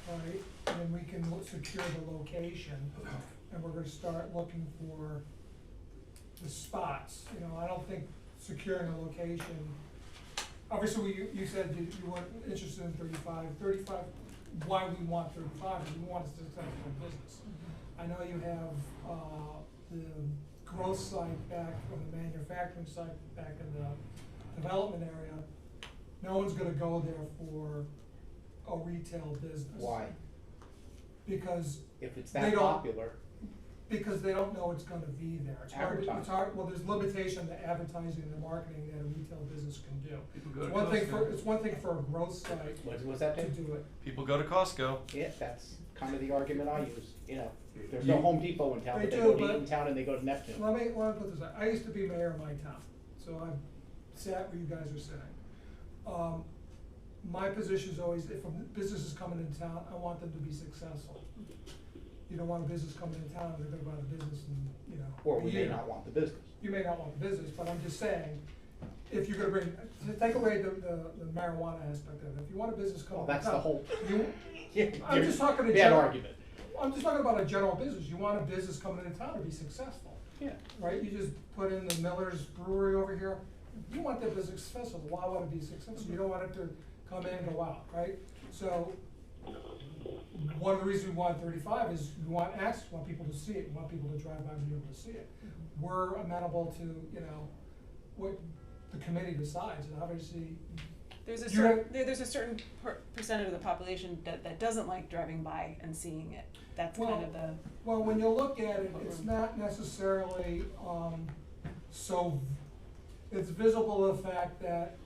right, then we can secure the location, and we're gonna start looking for the spots. You know, I don't think securing a location, obviously, you said you weren't interested in 35. Why we want 35, is we want a successful business. I know you have, the growth site back, or the manufacturing site back in the development area. No one's gonna go there for a retail business. Why? Because If it's They that don't- popular, because they don't know it's gonna be there. It's hard, Advertise. it's hard, well, there's limitation to advertising and the marketing that a retail business can do. People go It's to one thing Costco. it's one thing for a growth site was that to thing? do it. People go to Costco. Yeah, that's kind of the argument I use, you know. There's You- no Home Depot in town, They but they do, go to but- Eaton and they go to Neptune. Let me put this out, I used to be mayor of my town, so I've sat where you guys are sitting. My position is always, if a business is coming into town, I want them to be successful. You don't want a business coming into town, they're gonna go out of business in, you know, Or a we may year. not want the business. You may not want the business, but I'm just saying, if you're gonna bring, to take away the marijuana aspect of it, if you want a business coming Well, into that's the town. whole. I'm just talking to Bad general- argument. I'm just talking about a general business, you want a business coming into town to be successful, Yeah. right? You just put in the Miller's Brewery over here, you want that business successful, why would it be successful? You don't want it to come in and go out, right? So, one of the reasons we want 35 is we want access, we want people to see it, we want people to drive by and be able to see it. We're amenable to, you know, what the committee decides, and obviously, There's a You're- certain, there's a certain percentage of the population that doesn't like driving by and seeing it. That's kind of the, well, when you look at it, it's not necessarily, it's visible the fact that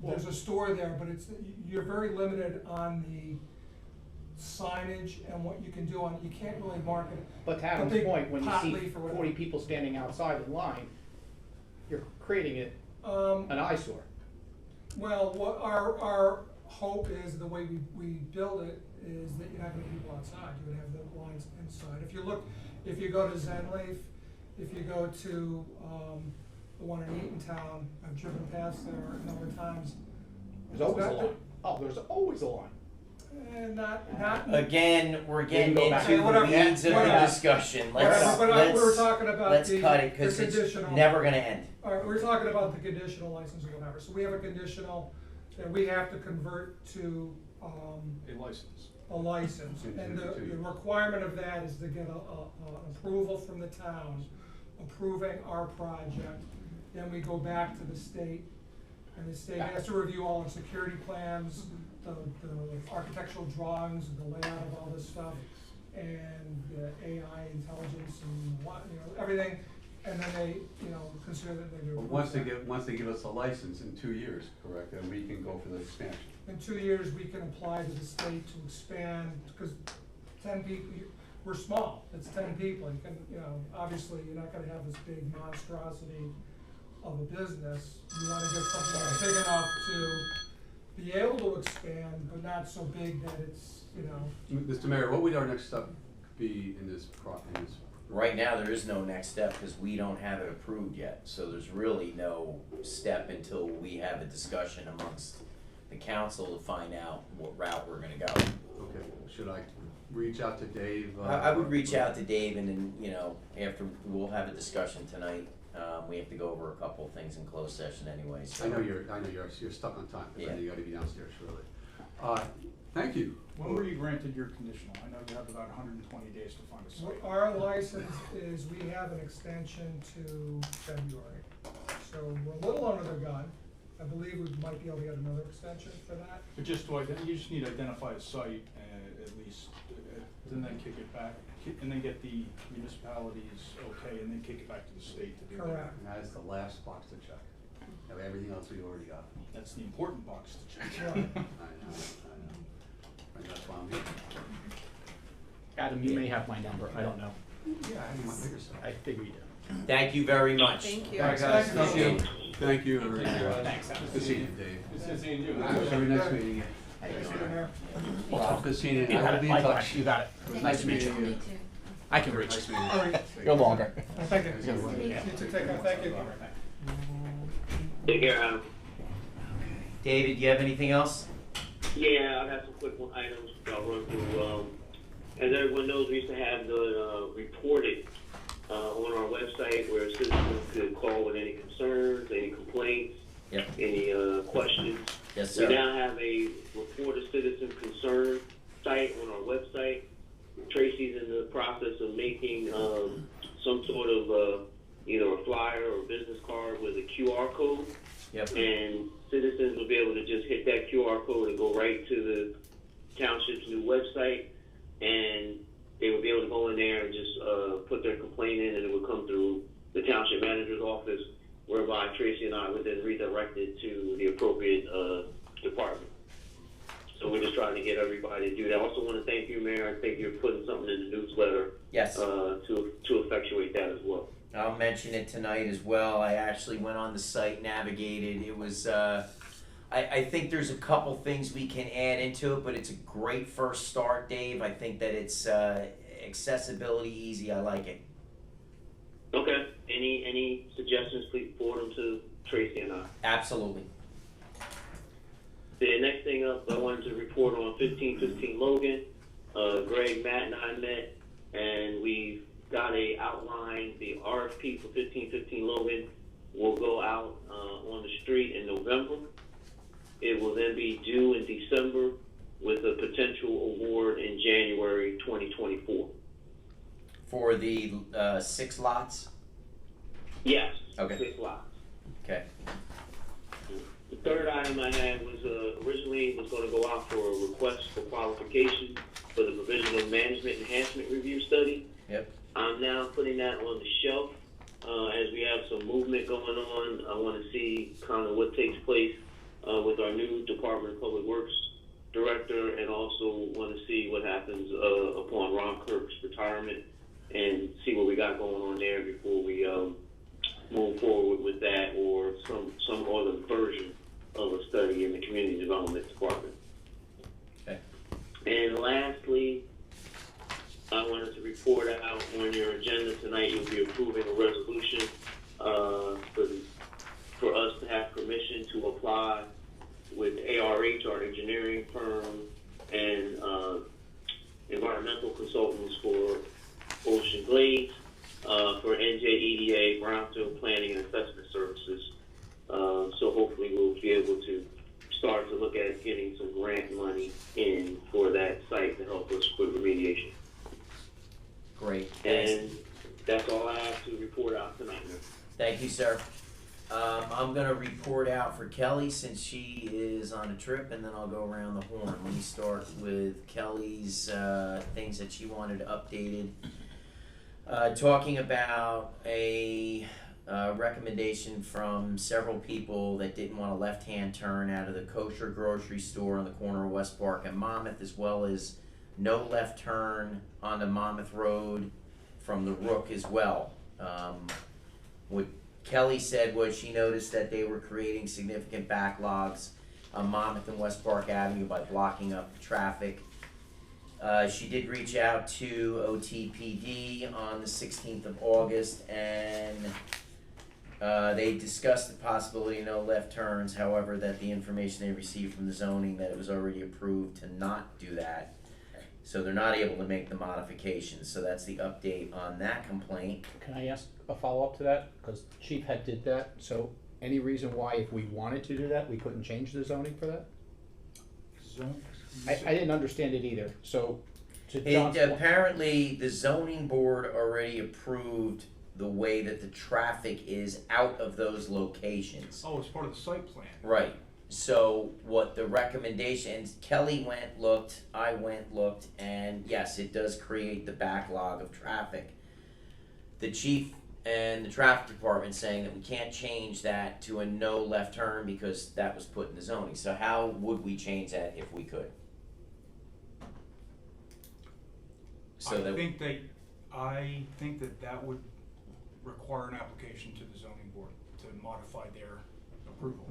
there's a store there, but you're very limited on the signage and what you can do on it, you can't really market it. But to A Adam's big point, when you pot see leaf or whatever. 40 people standing outside in line, you're creating it an eyesore. Well, what our hope is, the way we build it, is that you're not gonna have people outside, you're gonna have the lines inside. If you go to Zenleaf, if you go to, the one in Eatontown, I've driven past there a number of times, There's always a line. Oh, there's always a line. Not. Again, we're getting go into back. the Whatever. weeds of the Whatever. discussion. But we were talking about Let's the cut it, cause it's conditional. never gonna end. All right, we're talking about the conditional license or whatever, so we have a conditional that we have to convert to, A license. a license. And the requirement of that is to get a approval from the town approving our project. Then we go back to the state, and the state has to review all the security plans, the architectural drawings, the layout of all this stuff, and the AI intelligence and what, everything. And then they, consider that they're. But once they give us a license in 2 years, correct, then we can go for the expansion. In 2 years, we can apply to the state to expand, because 10 people, we're small, it's 10 people, you can, obviously, you're not gonna have this big monstrosity of a business. You wanna get something that's big enough to be able to expand, but not so big that it's, Mr. Mayor, what would our next step be in this Right now, there is no next step because we don't have it approved yet, so there's really no step until we have a discussion amongst the council to find out what route we're gonna go. Okay, should I reach out to Dave? I would reach out to Dave and then, after, we'll have a discussion tonight. We have to go over a couple of things in closed session anyway, so. I know you're stuck on time, because I know you gotta be downstairs shortly. Thank you. When were you granted your conditional? I know you have about 120 days to find a site. Our license is, we have an extension to February. So we're a little under the gun. I believe we might be able to get another extension for that. But just to you just need to identify a site at least, and then kick it back, and then get the municipalities okay, and then kick it back to the state to do that. Correct. And that is the last box to check. Now, everything else we already got. That's the important box to check. Right. I know. And that's why I'm here. Adam, you may have my number, I don't know. Yeah, I have my bigger stuff. I figure you do. Thank you very much. Thank you. All right, guys, thank you. Thank you. Thanks, Adam. Good seeing you, Dave. Good seeing you. See you next meeting. Good seeing you. I will be in touch. You got it. Nice to meet you. Me too. I can reach. Nice meeting you. All right. Go longer. Thank you. It's gonna run. You too, take care, thank you. Take care, Adam. David, you have anything else? Yeah, I got some quick items I'll run through. As everyone knows, we used to have the reported on our website where citizens could call with any concerns, any complaints, Yep. any questions. Yes, We sir. now have a report a citizen concern site on our website. Tracy's in the process of making some sort of either a flyer or a business card with a QR code. Yep. And citizens will be able to just hit that QR code and go right to the township's new website, and they will be able to go in there and just put their complaint in, and it will come through the township manager's office, whereby Tracy and I would then redirect it to the appropriate department. So we're just trying to get everybody to do that. I also want to thank you, Mayor. I think you're putting something in the newsletter Yes. to effectuate that as well. I'll mention it tonight as well. I actually went on the site, navigated. It was, I think there's a couple things we can add into it, but it's a great first start, Dave. I think that it's accessibility easy. I like it. Okay. Any suggestions, please forward them to Tracy and I. Absolutely. The next thing up, I wanted to report on 1515 Logan. Greg, Matt, and I met, and we've got a outline. The RFP for 1515 Logan will go out on the street in November. It will then be due in December with a potential award in January 2024. For the 6 lots? Yes. Okay. 6 lots. Okay. The third item I had was originally was going to go out for a request for qualification for the provisional management enhancement review study. Yep. I'm now putting that on the shelf as we have some movement going on. I want to see kind of what takes place with our new Department of Public Works director, and also want to see what happens upon Ron Kirk's retirement, and see what we got going on there before we move forward with that or some other version of a study in the Community Development Department. Okay. And lastly, I wanted to report out on your agenda tonight. You'll be approving a resolution for us to have permission to apply with ARH, our engineering firm, and environmental consultants for Ocean Glades, for NJEDA, Brownfield Planning and Assessment Services. So hopefully we'll be able to start to look at getting some grant money in for that site to help us with remediation. Great. And that's all I have to report out tonight, man. Thank you, sir. I'm gonna report out for Kelly since she is on a trip, and then I'll go around the horn. Let me start with Kelly's things that she wanted updated. Talking about a recommendation from several people that didn't want a left-hand turn out of the kosher grocery store on the corner of West Park and Monmouth, as well as no left turn on the Monmouth Road from the Rook as well. What Kelly said was she noticed that they were creating significant backlogs on Monmouth and West Park Avenue by blocking up the traffic. She did reach out to OTPD on the 16th of August, and they discussed the possibility of no left turns. However, that the information they received from the zoning that it was already approved to not do that. So they're not able to make the modifications. So that's the update on that complaint. Can I ask a follow-up to that? Because Chief had did that, so any reason why if we wanted to do that, we couldn't change the zoning for that? Zone? I didn't understand it either, so to John's point. Apparently, the zoning board already approved the way that the traffic is out of those locations. Oh, it's part of the site plan. Right. So what the recommendations, Kelly went, looked, I went, looked, and yes, it does create the backlog of traffic. The chief and the traffic department saying that we can't change that to a no left turn because that was put in the zoning. So how would we change that if we could? I think that would require an application to the zoning board to modify their approval.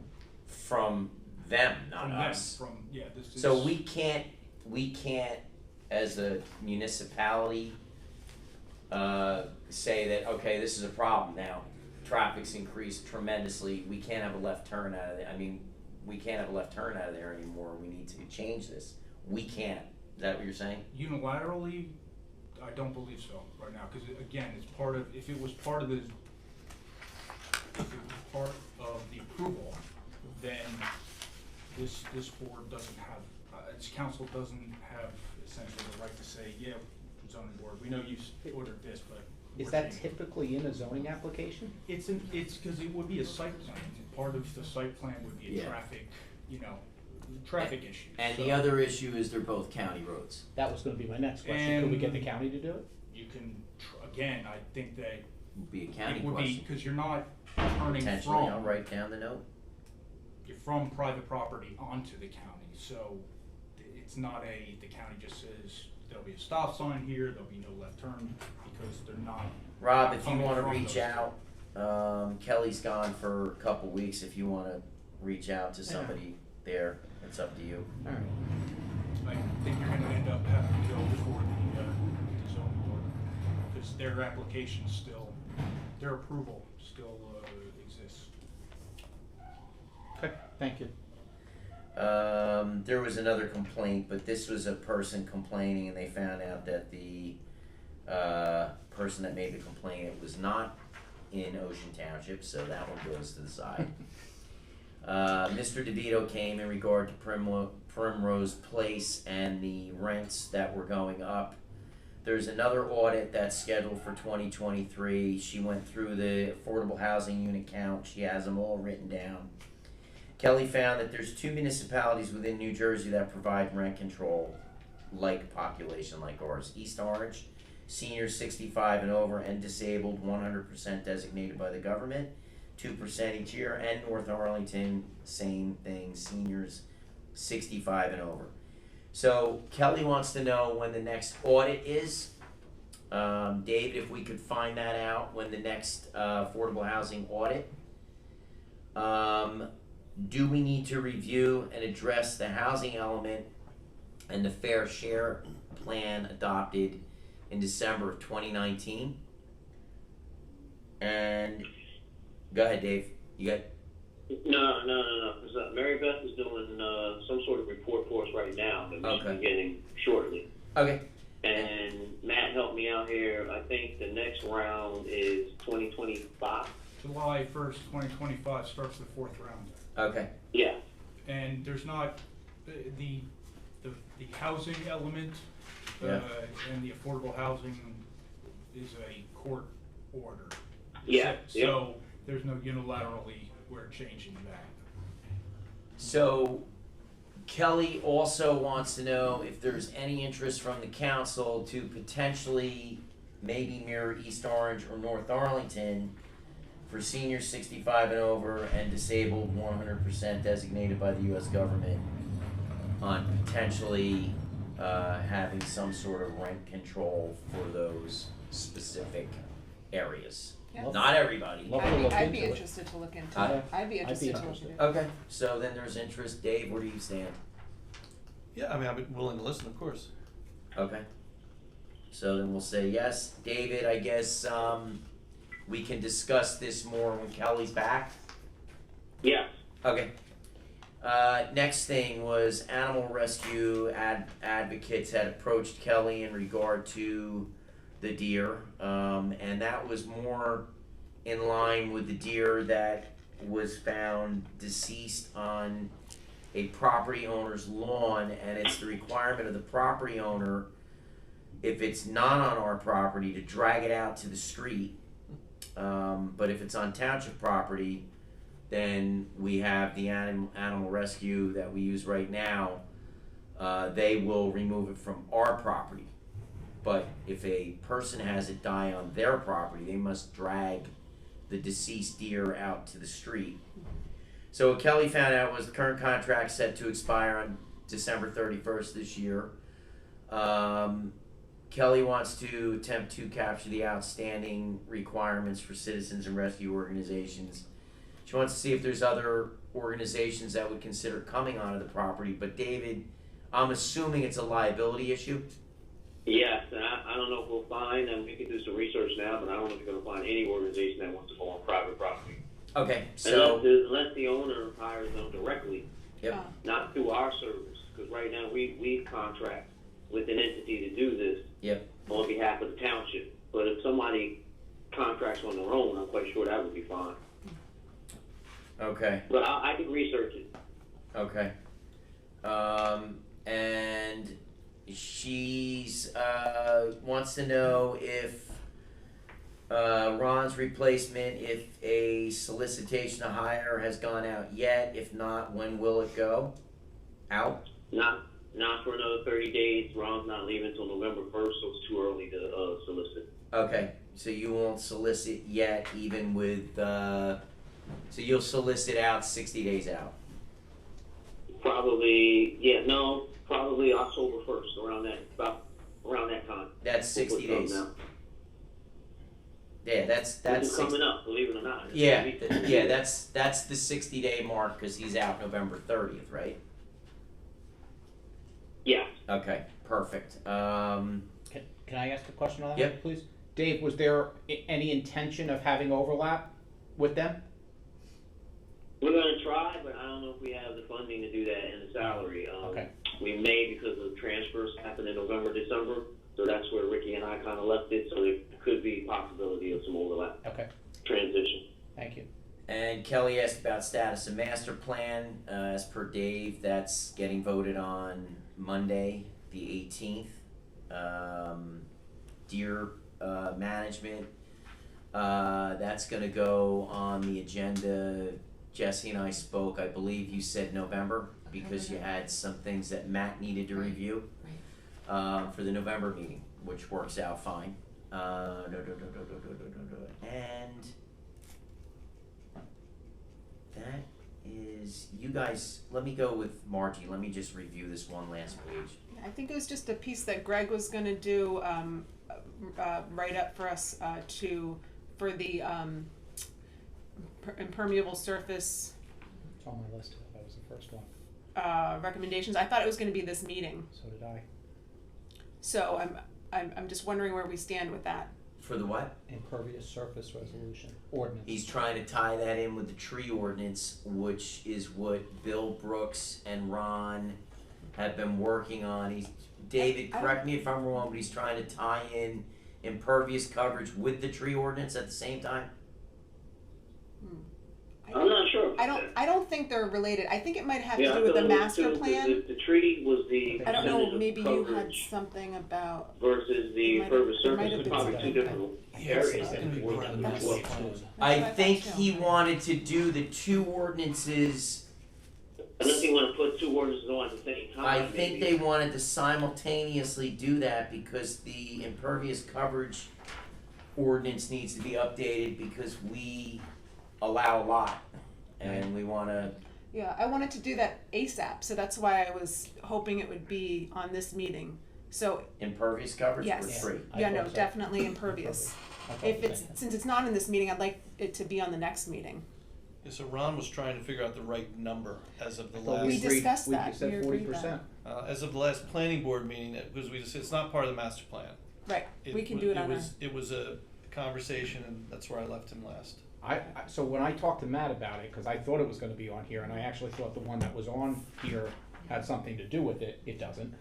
From them, not From us. them, this is. So we can't, as a municipality, say that, okay, this is a problem now, traffic's increased tremendously, we can't have a left turn out of there, we can't have a left turn out of there anymore, we need to change this. We can't, is that what you're saying? Unilaterally, I don't believe so right now, because again, it's part of, if it was part of the approval, then this board doesn't have, its council doesn't have essentially the right to say, yeah, zoning board, we know you ordered this, but. Is that typically in a zoning application? It's because it would be a site plan, part of the site plan would be a traffic, traffic issue. And So the other issue is they're both county roads. That was gonna be my next question. Could we get the county to do it? You can, again, I think that Would be a county it would be, question. because you're not turning Potentially, I'll from, write down the note. you're from private property onto the county, so it's not the county just says, there'll be a stop sign here, there'll be no left turn, because they're not. Rob, if you coming wanna from reach those out, Kelly's gone for a couple weeks, if you wanna reach out to somebody there, it's up to you. Alright. I think you're gonna end up having to go before the zoning board, because their application still, their approval still exists. Okay, thank you. There was another complaint, but this was a person complaining, and they found out that the person that made the complaint, it was not in Ocean Township, so that one goes to the side. Mr. DeVito came in regard to Primrose Place and the rents that were going up. There's another audit that's scheduled for 2023. She went through the affordable housing unit count. She has them all written down. Kelly found that there's 2 municipalities within New Jersey that provide rent control, like population like ours. East Orange, seniors 65 and over and disabled, 100% designated by the government, 2% each year, and North Arlington, same thing, seniors 65 and over. So Kelly wants to know when the next audit is. David, if we could find that out, when the next affordable housing audit. Do we need to review and address the housing element and the fair share plan adopted in December of 2019? And go ahead, Dave. You got? No. 'Cause, Mary Beth is doing some sort of report for us right now that we should be getting shortly. Okay, And Matt helped me out here. I think the next round is 2025. July 1st, 2025 starts the fourth round. okay, Yeah. And there's not, the housing element, Yeah. and the affordable housing is a court order. Yeah, So there's no unilaterally, we're changing that. so Kelly also wants to know if there's any interest from the council to potentially maybe mirror East Orange or North Arlington for seniors 65 and over and disabled 100% designated by the US government on potentially having some sort of rent control for those specific areas. Yeah. Not everybody. Love to look I'd be into it. interested to look into Uh, it. I'd be interested to look into it. Okay, so then there's interest. Dave, where do you stand? Yeah, I mean, I'm willing to listen, of course. Okay. So then we'll say yes. David, I guess we can discuss this more when Kelly's back. Yeah. Okay. Next thing was animal rescue advocates had approached Kelly in regard to the deer, and that was more in line with the deer that was found deceased on a property owner's lawn, and it's the requirement of the property owner, if it's not on our property, to drag it out to the street. But if it's on township property, then we have the animal rescue that we use right now. They will remove it from our property. But if a person has it die on their property, they must drag the deceased deer out to the street. So what Kelly found out was the current contract set to expire on December 31st this year. Kelly wants to attempt to capture the outstanding requirements for citizens and rescue organizations. She wants to see if there's other organizations that would consider coming onto the property. But David, I'm assuming it's a liability issue? Yes, and I don't know if we'll find, and we can do some research now, but I don't know if you're going to find any organization that wants to go on private property. Okay, so... Unless the owner hires them directly, Yep. not through our service, because right now we contract with an entity to do this Yep. on behalf of the township. But if somebody contracts on their own, I'm quite sure that would be fine. Okay. But I can research it. Okay. And she's wants to know if Ron's replacement, if a solicitation to hire has gone out yet. If not, when will it go out? Not for another 30 days. Ron's not leaving until November 1st, so it's too early to solicit. Okay, so you won't solicit yet, even with so you'll solicit out 60 days out. Probably October 1st, around that time. That's 60 We'll put days. something out. Yeah, that's Which is 60. coming up, believe it or not. Yeah, that's the 60-day mark because he's out November 30th, right? Yeah. Okay, perfect. Can I ask a question on that, Yep. please? Dave, was there any intention of having overlap with them? We're gonna try, but I don't know if we have the funding to do that and the salary. Okay. We may because of transfers happened in November, December, so that's where Ricky and I kind of left it. So there could be a possibility of some overlap. Okay, Transition. thank you. And Kelly asked about status of master plan. As per Dave, that's getting voted on Monday, the 18th. Deer management, that's gonna go on the agenda. Jesse and I spoke, I believe you said November, because you had some things that Matt needed to Right. review for the November meeting, which works out fine. And that is, you guys, let me go with Margie, let me just review this one last page. I think it was just a piece that Greg was gonna do, write up for us, for the, impermeable surface, It's on my list, that was the first one, recommendations. I thought it was gonna be this meeting, so did I. so I'm just wondering where we stand with that. For the what? Impervious surface resolution ordinance. He's trying to tie that in with the tree ordinance, which is what Bill Brooks and Ron have been working on. David, correct me if I'm wrong, but he's trying to tie in impervious coverage with the tree ordinance at the same time? I'm not sure. I don't think they're related. I think it might have to Yeah, do I with the thought it was master too, plan. The treaty was the I don't know, percentage of maybe you had coverage something about, versus the It might have- impervious there might surface have was been probably something. two different areas. It's gonna be part of the That's- master plan. I thought think too. he wanted to do the two ordinances. Unless you wanna put two ordinances on at the same time. I think maybe. they wanted to simultaneously do that because the impervious coverage ordinance needs to be updated because we allow a lot. And we wanna, yeah, I wanted to do that ASAP, so that's why I was hoping it would be on this meeting. So, impervious coverage for yes, free. yeah, no, definitely impervious. If it's, since it's not in this meeting, I'd like it to be on the next meeting. Yeah, so Ron was trying to figure out the right number as of the But last. We discussed we that. said We agreed that. 40%. As of the last planning board meeting, because we just, it's not part of the master plan. Right, we can wa- do it on It was a conversation, and that's where I left him last. So when I talked to Matt about it, cause I thought it was gonna be on here, and I actually thought the one that was on here had something to do with it, it doesn't.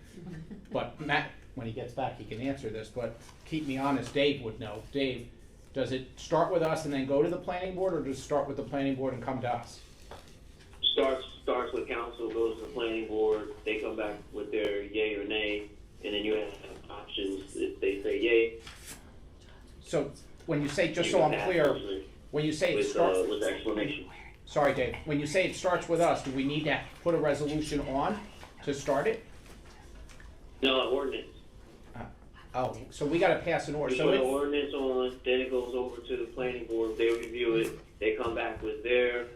But Matt, when he gets back, he can answer this, but keep me honest, Dave would know. Dave, does it start with us and then go to the planning board, or does it start with the planning board and come to us? Starts with council, goes to the planning board, they come back with their yay or nay, and then you have options. If they say yay, So, when you say, just you so can I'm pass clear, with, when you say it starts, with explanation. sorry Dave, when you say it starts with us, do we need to put a resolution on to start it? No, ordinance. Oh, so we gotta pass an order, We so put an it, ordinance on, then it goes over to the planning board, they review it, they come back with their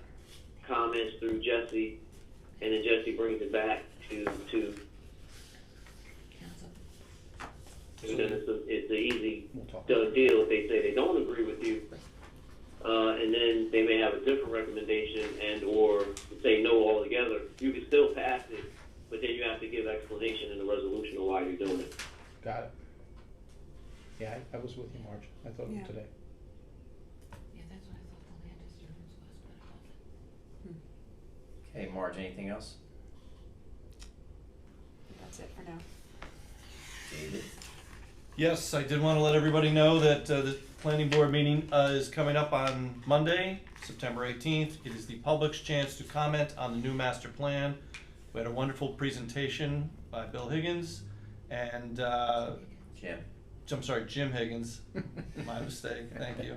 comments through Jesse, and then Jesse brings it back to and then it's a easy we'll talk. done deal if they say they don't agree with you. And then they may have a different recommendation and or say no altogether. You can still pass it, but then you have to give explanation in the resolution of why you're doing it. Got it. Yeah, I was with you, Marge, I thought of Yeah. it today. Yeah, that's what I thought the land disturbance was, but it wasn't. Okay, Marge, anything else? That's it for now. David? Yes, I did want to let everybody know that the planning board meeting is coming up on Monday, September 18th. It is the public's chance to comment on the new master plan. We had a wonderful presentation by Bill Higgins and, Jim? I'm sorry, Jim Higgins. My mistake, thank you.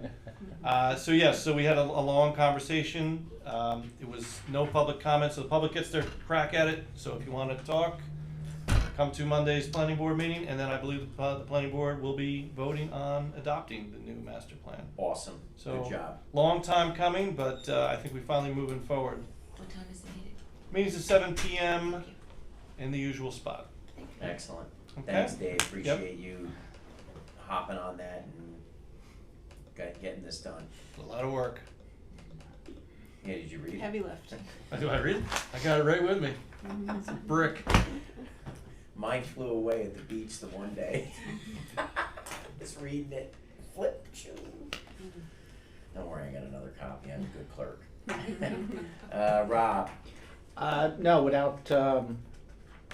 So we had a long conversation. It was no public comment, so the public gets their crack at it. So if you want to talk, come to Monday's planning board meeting, and then I believe the planning board will be voting on adopting the new master plan. Awesome, So, good job. long time coming, but I think we're finally moving forward. What time is the meeting? Meeting's at 7 p.m. in the usual spot. Excellent. Okay. Thanks, Dave, appreciate you hopping on that and getting this done. A lot of work. Yeah, did you read it? Heavy lift. Do I read it? I got it right with me. It's a brick. Mine flew away at the beach the one day. Just reading it. Flip. Shoo. Don't worry, I got another copy. I'm a good clerk. Rob, No, without,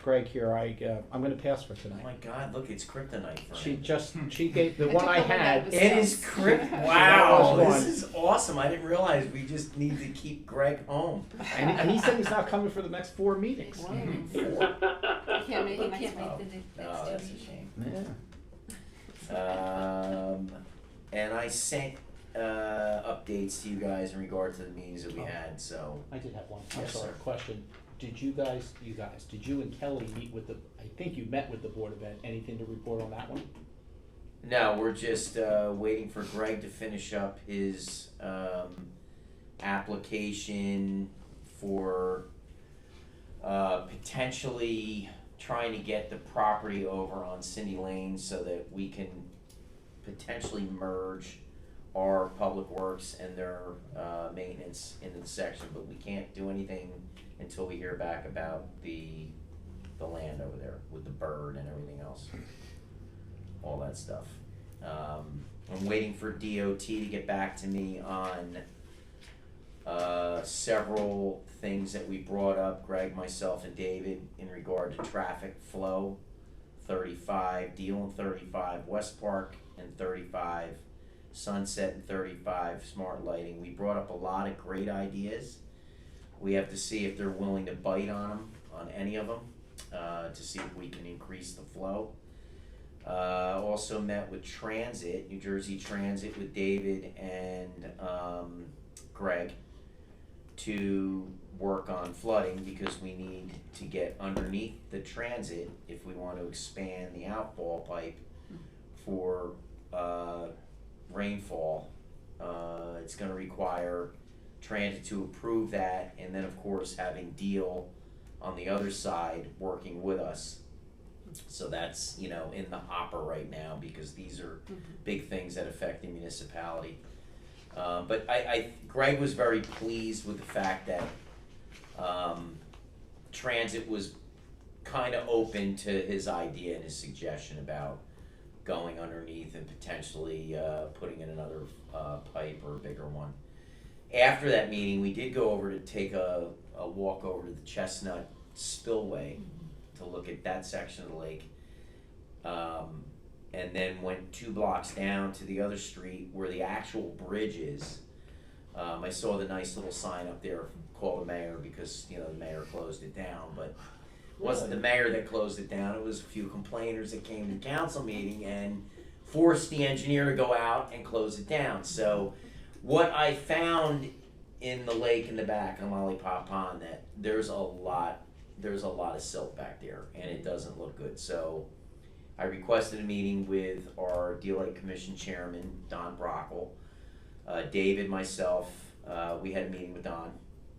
Greg here, I'm gonna pass for oh tonight. my God, look, it's kryptonite for She him. she gave, the one I had, It is That wow, was this is awesome. I didn't realize we just need to keep Greg home. and he said he's not coming for the next 4 meetings. Can't make Oh, the next no, that's two a shame. Yeah. And I sent updates to you guys in regard to the meetings that we had, so. I did have one, I'm Yes, sorry, sir. question. Did you guys, did you and Kelly meet with I think you met with the Board of Ed, anything to report on that one? No, we're just waiting for Greg to finish up his application for potentially trying to get the property over on Cindy Lane so that we can potentially merge our public works and their maintenance into the section, but we can't do anything until we hear back about the land over there with the bird and everything else. All that stuff. I'm waiting for DOT to get back to me on several things that we brought up, Greg, myself, and David, in regard to traffic flow, 35, Deal and 35, West Park and 35, Sunset and 35, smart lighting. We brought up a lot of great ideas. We have to see if they're willing to bite on them, on any of them, to see if we can increase the flow. Also met with Transit, New Jersey Transit, with David and Greg, to work on flooding, because we need to get underneath the transit if we want to expand the outfall pipe for rainfall. It's gonna require Transit to approve that, and then of course having Deal on the other side working with us. So that's, in the hopper right now, because these are big things that affect the municipality. But Greg was very pleased with the fact that Transit was kind of open to his idea and his suggestion about going underneath and potentially putting in another pipe or a bigger one. After that meeting, we did go over to take a walk over to the Chestnut Spillway to look at that section of the lake. And then went 2 blocks down to the other street where the actual bridge is. I saw the nice little sign up there, call the mayor, because, the mayor closed it down, but it wasn't the mayor that closed it down, it was a few complainers that came to the council meeting and forced the engineer to go out and close it down. So what I found in the lake in the back on Lollipop Pond, that there's a lot of silt back there, and it doesn't look good. So I requested a meeting with our Deal Lake Commission Chairman, Don Brockle, David, myself. We had a meeting with Don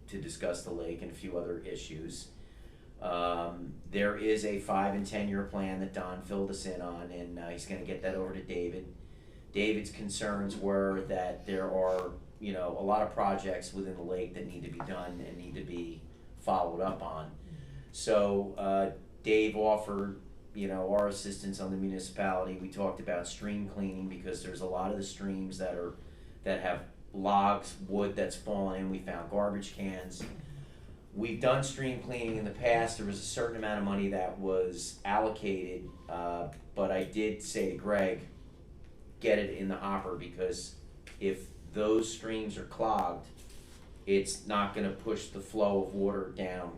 to discuss the lake and a few other issues. There is a 5 and 10 year plan that Don filled us in on, and he's gonna get that over to David. David's concerns were that there are, a lot of projects within the lake that need to be done and need to be followed up on. So Dave offered, our assistance on the municipality. We talked about stream cleaning, because there's a lot of the streams that have logs, wood that's fallen in. We found garbage cans. We've done stream cleaning in the past. There was a certain amount of money that was allocated, but I did say to Greg, get it in the hopper, because if those streams are clogged, it's not gonna push the flow of water down,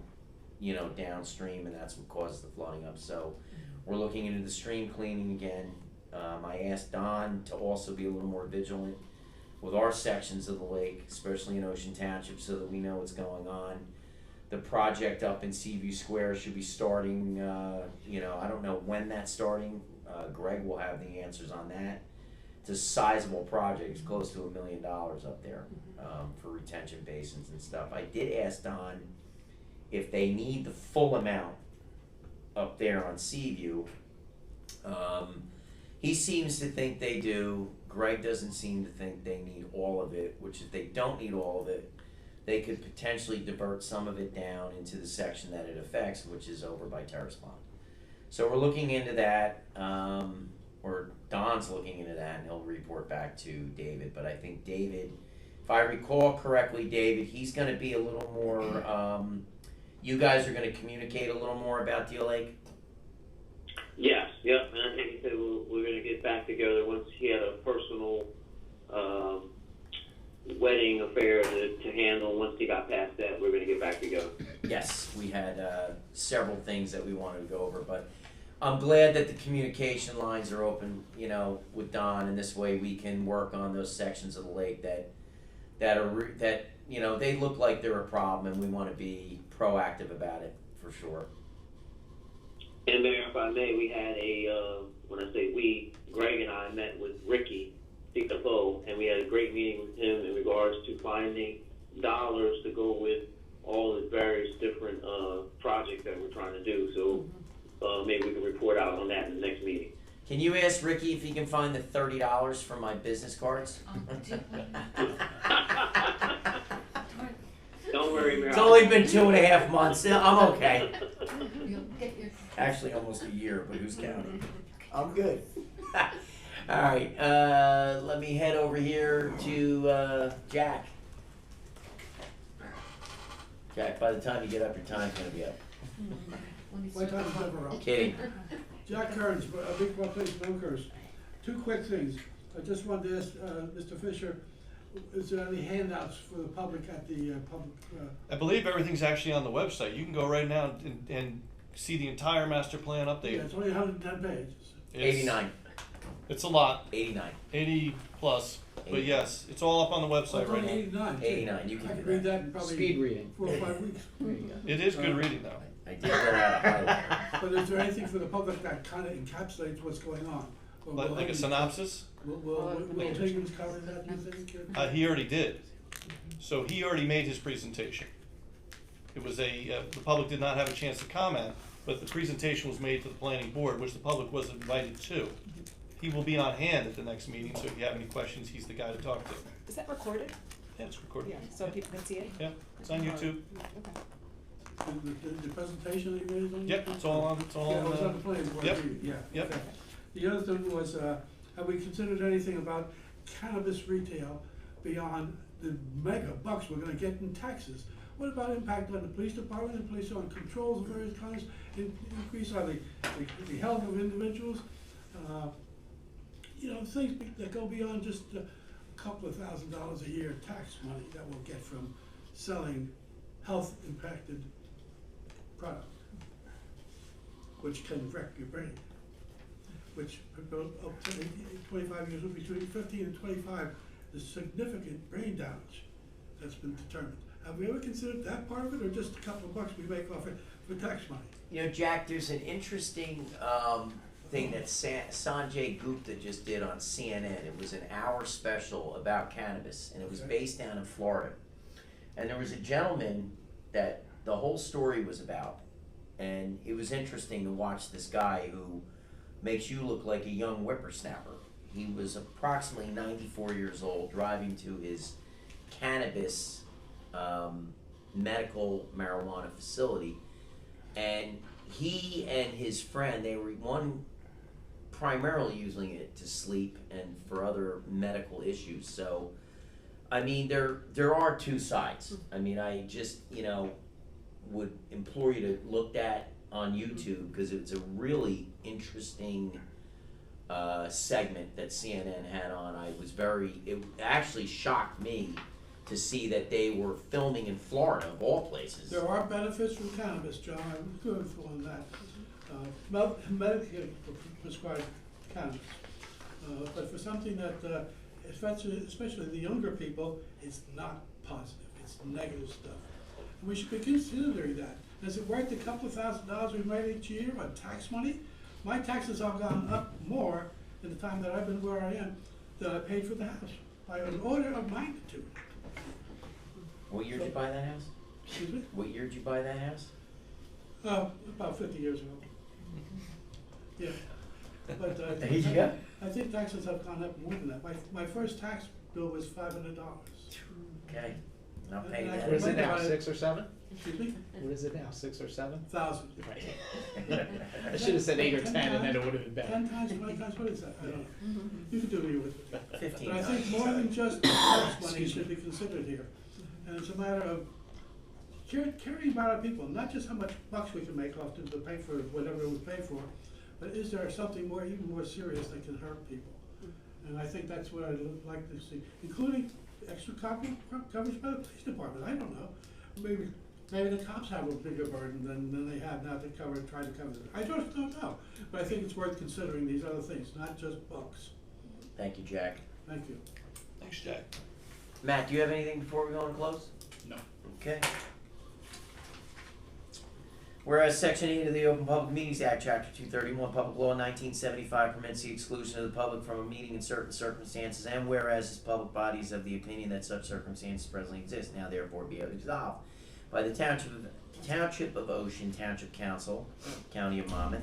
downstream, and that's what causes the flooding up. So we're looking into the stream cleaning again. I asked Don to also be a little more vigilant with our sections of the lake, especially in Ocean Township, so that we know what's going on. The project up in Seaview Square should be starting, I don't know when that's starting. Greg will have the answers on that. It's a sizable project, it's close to $1 million up there, for retention basins and stuff. I did ask Don if they need the full amount up there on Seaview. He seems to think they do. Greg doesn't seem to think they need all of it, which if they don't need all of it, they could potentially divert some of it down into the section that it affects, which is over by Terrace Pond. So we're looking into that, or Don's looking into that, and he'll report back to David. But I think David, if I recall correctly, David, he's gonna be a little more, you guys are gonna communicate a little more about Deal Lake? Yes, yep, and I think he said we're going to get back together once he had a personal wedding affair to handle. Once he got past that, we're going to get back together. Yes, we had several things that we wanted to go over, but I'm glad that the communication lines are open, with Don, and this way we can work on those sections of the lake that they look like they're a problem, and we want to be proactive about it for sure. And Mayor, if I may, we had when I say we, Greg and I met with Ricky, CFO, and we had a great meeting with him in regards to finding dollars to go with all the various different projects that we're trying to do. So maybe we can report out on that in the next meeting. Can you ask Ricky if he can find the $30 for my business cards? Don't worry, Mayor. It's only been 2.5 months. I'm okay. You'll get your. Actually, almost a year, but who's counting? I'm good. Alright, let me head over here to, Jack. Jack, by the time you get up, your time's gonna be up. My time is never up. Kidding. Jack Kearns, a big place, Milkers. Two quick things. I just wanted to ask, Mr. Fisher, is there any handouts for the public at the, public, I believe everything's actually on the website. You can go right now and see the entire master plan update. yeah, it's only 110 pages. It's- 89. It's a lot, 89. 80 plus, but 80. yes, it's all up on the Oh, website it's right only now. 89. 89, you can I do could read that. that in probably Speed reading. 4 or 5 weeks. It is good reading though. I did run out of highlight. But is there anything for the public that kind of encapsulates what's going on? Or will Like a he- synopsis? Will Higgins cover that, do you think? He already did. So he already made his presentation. It was the public did not have a chance to comment, but the presentation was made to the planning board, which the public was invited to. He will be on hand at the next meeting, so if you have any questions, he's the guy to talk to. Is that recorded? Yeah, it's recorded. Yeah, so people can see it? Yeah, it's on YouTube. Okay. The presentation that you made is on? Yep, it's all on, Yeah, it was on the planning board, Yep. yeah. Yep. Okay. The other thing was, have we considered anything about cannabis retail beyond the mega bucks we're gonna get in taxes? What about impact on the police department, and police on controls of various kinds, increase on the health of individuals? You know, things that go beyond just a couple of $1,000s a year tax money that we'll get from selling health impacted product, which can wreck your brain, which up to 25 years, between 15 and 25, there's significant brain damage that's been determined. Have we ever considered that part of it, or just a couple of bucks we make off it for tax money? You know, Jack, there's an interesting thing that Sanjay Gupta just did on CNN. It was an hour special about cannabis, and it was Okay. based down in Florida. And there was a gentleman that the whole story was about, and it was interesting to watch this guy who makes you look like a young whippersnapper. He was approximately 94 years old, driving to his cannabis medical marijuana facility, and he and his friend, they were one primarily using it to sleep and for other medical issues. So, I mean, there are two sides. I mean, I just, you know, would implore you to look that on YouTube, because it's a really interesting segment that CNN had on. It actually shocked me to see that they were filming in Florida, of all places. There are benefits from cannabis, John, I'm good on that. Medicare prescribed cannabis. But for something that, especially the younger people, it's not positive, it's negative stuff. And we should be considering that. Is it worth the couple of $1,000s we made each year on tax money? My taxes have gone up more in the time that I've been where I am than I paid for the house, by an order of magnitude. What year did you buy that house? Excuse me? What year did you buy that house? About 50 years ago. Yeah. But There you go. I think taxes have gone up more than that. My first tax bill was $500. Okay, I'll pay And I that. What is it remember now, I- 6 or 7? Excuse me? What is it now, 6 or 7? 1,000. Right. I should have said 8 or 10 and then it would have been better. 10 times, 20 times, what is that? I don't know. You can do me with it. 15 But I think times. more than just tax money should be considered here. And it's a matter of caring about our people, not just how much bucks we can make off to pay for whatever we pay for, but is there something more, even more serious that can hurt people? And I think that's what I'd like to see, including extra coverage by the police department. I don't know. Maybe the cops have a bigger burden than they have now to try to cover it. I just don't know. But I think it's worth considering these other things, not just bucks. Thank you, Jack. Thank you. Thanks, Jack. Matt, do you have anything before we go and close? No. Okay. Whereas Section 8 of the Open Public Meetings Act, Chapter 231, Public Law 1975 permits the exclusion of the public from a meeting in certain circumstances, and whereas this public body is of the opinion that such circumstances presently exist, now therefore be resolved by the Township of Ocean Township Council, County of Monmouth,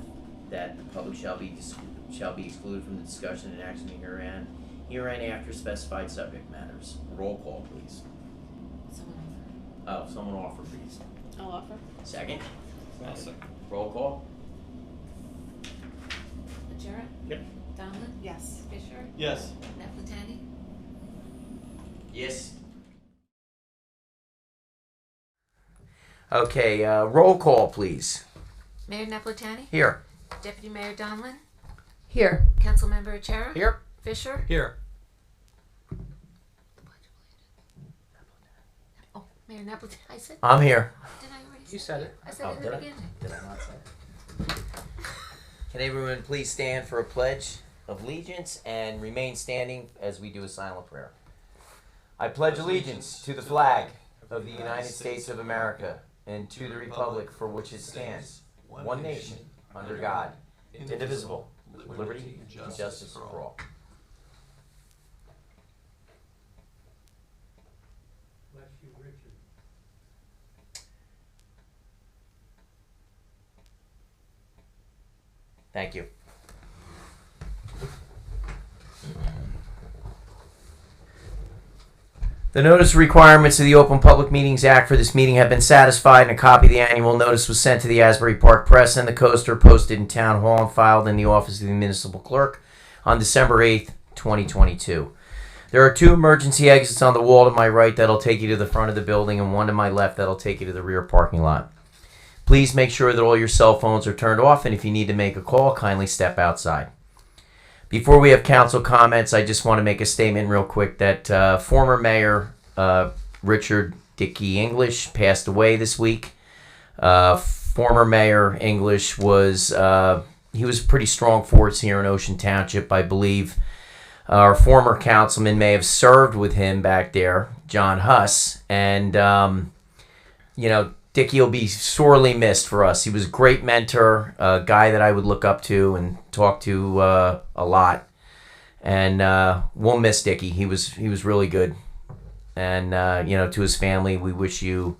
that the public shall be excluded from the discussion and action herein after specified subject matters. Roll call, please. Someone offer, please. I'll offer. Second. I'll second. Roll call. Jarrett? Yep. Donlin? Yes. Fisher? Yes. Naflatani? Yes. Okay, roll call, please. Mayor Naflatani? Here. Deputy Mayor Donlin? Here. Councilmember Achara? Here. Fisher? Here. Oh, Mayor Naflatani, I said, I'm here. did I already say? You said it. I said Oh, it in did the I? beginning. Did I not say it? Can everyone please stand for a pledge of allegiance and remain standing as we do a silent prayer? I pledge allegiance to the flag of the United States of America and to the republic for which it stands, one nation, under God, indivisible, with liberty and justice for all. Thank you. The notice requirements of the Open Public Meetings Act for this meeting have been satisfied, and a copy of the annual notice was sent to the Asbury Park Press and the Coaster, posted in Town Hall and filed in the office of the Municipal Clerk on December 8th, 2022. There are 2 emergency exits on the wall to my right that'll take you to the front of the building, and one to my left that'll take you to the rear parking lot. Please make sure that all your cell phones are turned off, and if you need to make a call, kindly step outside. Before we have council comments, I just want to make a statement real quick that former Mayor Richard Dickey English passed away this week. Former Mayor English was a pretty strong force here in Ocean Township. I believe our former councilman may have served with him back there, John Huss, and Dickey will be sorely missed for us. He was a great mentor, a guy that I would look up to and talk to a lot. And we'll miss Dickey. He was really good. And to his family, we wish you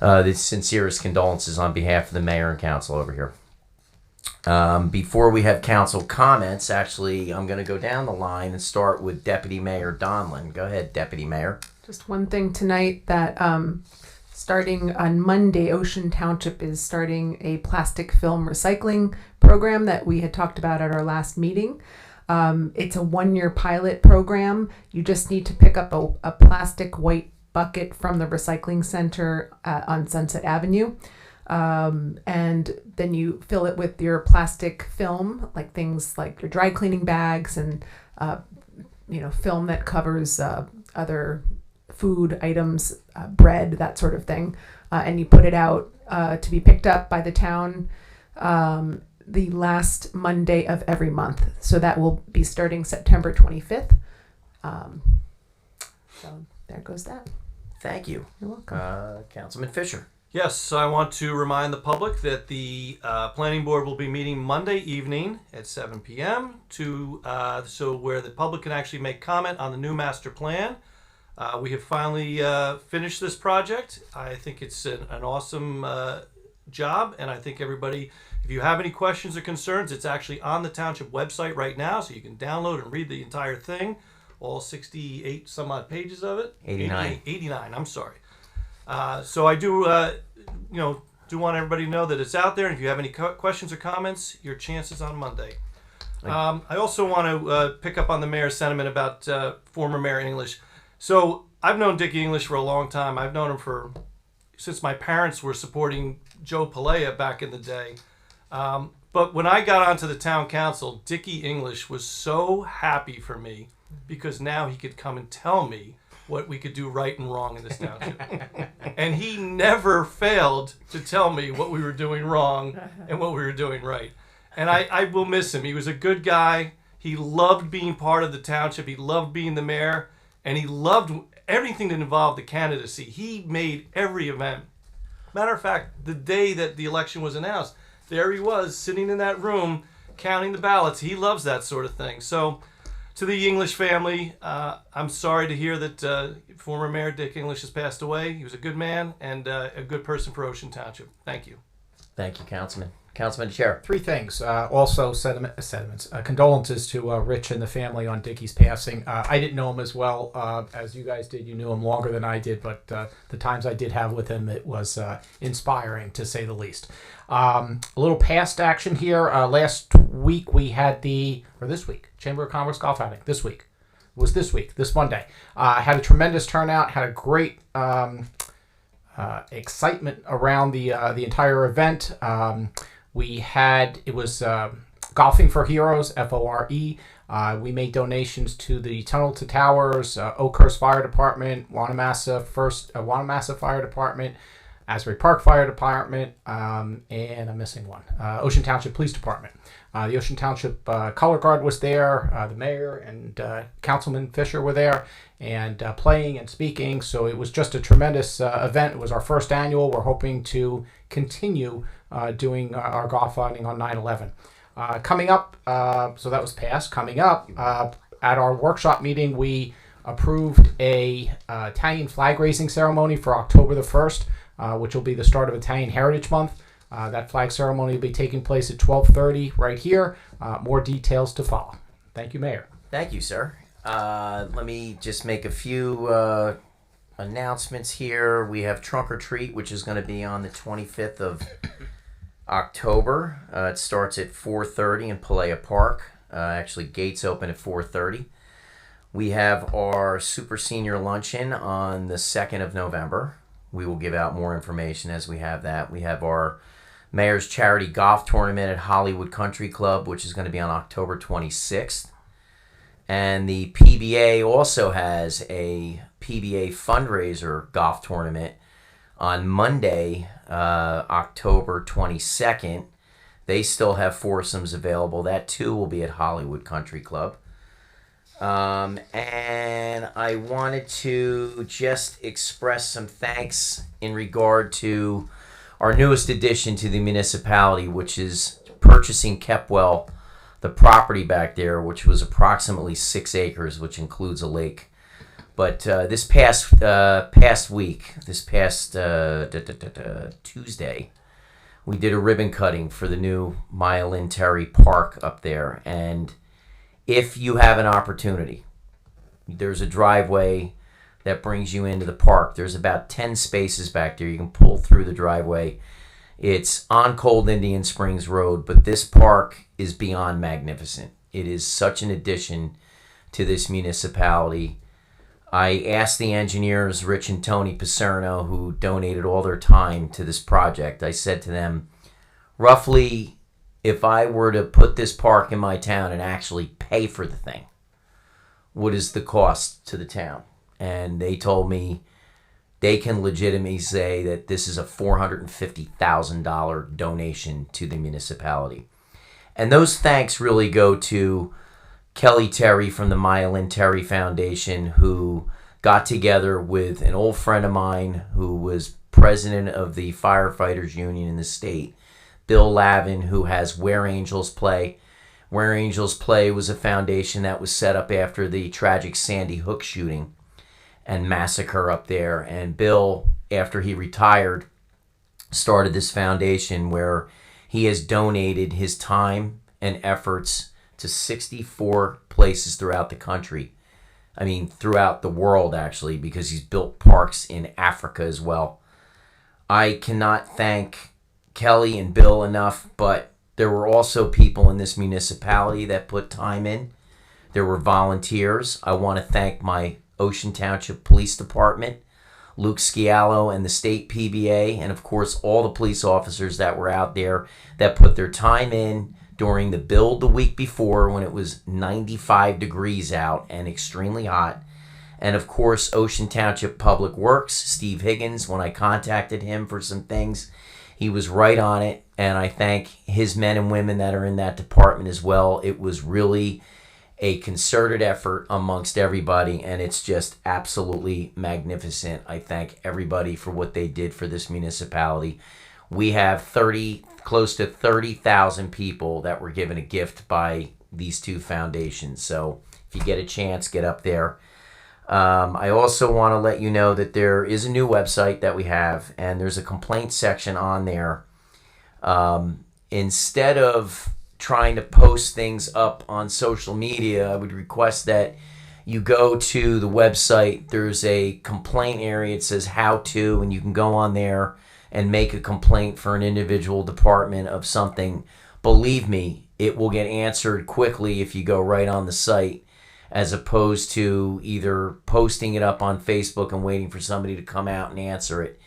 the sincerest condolences on behalf of the mayor and council over here. Before we have council comments, actually, I'm going to go down the line and start with Deputy Mayor Donlin. Go ahead, Deputy Mayor. Just one thing tonight that starting on Monday, Ocean Township is starting a plastic film recycling program that we had talked about at our last meeting. It's a 1-year pilot program. You just need to pick up a plastic white bucket from the recycling center on Sunset Avenue. And then you fill it with your plastic film, like things like your dry cleaning bags and, film that covers other food items, bread, that sort of thing. And you put it out to be picked up by the town the last Monday of every month. So that will be starting September 25th. So there goes that. Thank you. You're welcome. Councilman Fisher. Yes, I want to remind the public that the planning board will be meeting Monday evening at 7 p.m. So where the public can actually make comment on the new master plan. We have finally finished this project. I think it's an awesome job, and I think everybody, if you have any questions or concerns, it's actually on the township website right now, so you can download and read the entire thing, all 68 some odd pages of it. 89. 89, I'm sorry. So I do, do want everybody to know that it's out there, and if you have any questions or comments, your chance is on Monday. I also want to pick up on the mayor's sentiment about former Mayor English. So I've known Dickey English for a long time. I've known him since my parents were supporting Joe Palea back in the day. But when I got onto the town council, Dickey English was so happy for me because now he could come and tell me what we could do right and wrong in this township. And he never failed to tell me what we were doing wrong and what we were doing right. And I will miss him. He was a good guy. He loved being part of the township. He loved being the mayor. And he loved everything that involved the candidacy. He made every event. Matter of fact, the day that the election was announced, there he was sitting in that room counting the ballots. He loves that sort of thing. So to the English family, I'm sorry to hear that former Mayor Dick English has passed away. He was a good man and a good person for Ocean Township. Thank you. Thank you, Councilman. Councilman Chair. Three things. Also, sentiments. Condolences to Rich and the family on Dickie's passing. I didn't know him as well as you guys did. You knew him longer than I did, but the times I did have with him, it was inspiring, to say the least. A little past action here. Last week we had this week, Chamber of Commerce golf outing. This week. It was this Monday. Had a tremendous turnout, had a great excitement around the entire event. It was Golfing for Heroes, FORE. We made donations to the Tunnel to Towers, Oakhurst Fire Department, Wanamassa Fire Department, Asbury Park Fire Department, and I'm missing one, Ocean Township Police Department. The Ocean Township Color Guard was there, the mayor and Councilman Fisher were there, and playing and speaking, so it was just a tremendous event. It was our first annual. We're hoping to continue doing our golf outing on 9/11. Coming up, so that was passed. Coming up, at our workshop meeting, we approved a Italian flag raising ceremony for October the 1st, which will be the start of Italian Heritage Month. That flag ceremony will be taking place at 12:30 right here. More details to follow. Thank you, Mayor. Thank you, sir. Let me just make a few announcements here. We have Trunk or Treat, which is going to be on the 25th of October. It starts at 4:30 in Palea Park. Actually, gates open at 4:30. We have our Super Senior Luncheon on the 2nd of November. We will give out more information as we have that. We have our Mayor's Charity Golf Tournament at Hollywood Country Club, which is going to be on October 26th. And the PBA also has a PBA fundraiser golf tournament on Monday, October 22nd. They still have foursomes available. That too will be at Hollywood Country Club. And I wanted to just express some thanks in regard to our newest addition to the municipality, which is purchasing Kepwell, the property back there, which was approximately 6 acres, which includes a lake. But this past Tuesday, we did a ribbon cutting for the new Mile in Terry Park up there. And if you have an opportunity, there's a driveway that brings you into the park. There's about 10 spaces back there. You can pull through the driveway. It's on Cold Indian Springs Road, but this park is beyond magnificent. It is such an addition to this municipality. I asked the engineers, Rich and Tony Pacerno, who donated all their time to this project, I said to them, roughly, if I were to put this park in my town and actually pay for the thing, what is the cost to the town? And they told me they can legitimately say that this is a $450,000 donation to the municipality. And those thanks really go to Kelly Terry from the Mile in Terry Foundation, who got together with an old friend of mine who was president of the firefighters union in the state, Bill Lavin, who has Where Angels Play. Where Angels Play was a foundation that was set up after the tragic Sandy Hook shooting and massacre up there. And Bill, after he retired, started this foundation where he has donated his time and efforts to 64 places throughout the country. I mean, throughout the world, actually, because he's built parks in Africa as well. I cannot thank Kelly and Bill enough, but there were also people in this municipality that put time in. There were volunteers. I want to thank my Ocean Township Police Department, Luke Sciallo and the state PBA, and of course all the police officers that were out there that put their time in during the build the week before when it was 95 degrees out and extremely hot. And of course Ocean Township Public Works, Steve Higgins, when I contacted him for some things, he was right on it, and I thank his men and women that are in that department as well. It was really a concerted effort amongst everybody, and it's just absolutely magnificent. I thank everybody for what they did for this municipality. We have close to 30,000 people that were given a gift by these two foundations. So if you get a chance, get up there. I also want to let you know that there is a new website that we have, and there's a complaint section on there. instead of trying to post things up on social media, I would request that you go to the website. There's a complaint area. It says how to, and you can go on there and make a complaint for an individual department of something. Believe me, it will get answered quickly if you go right on the site, as opposed to either posting it up on Facebook and waiting for somebody to come out and answer it.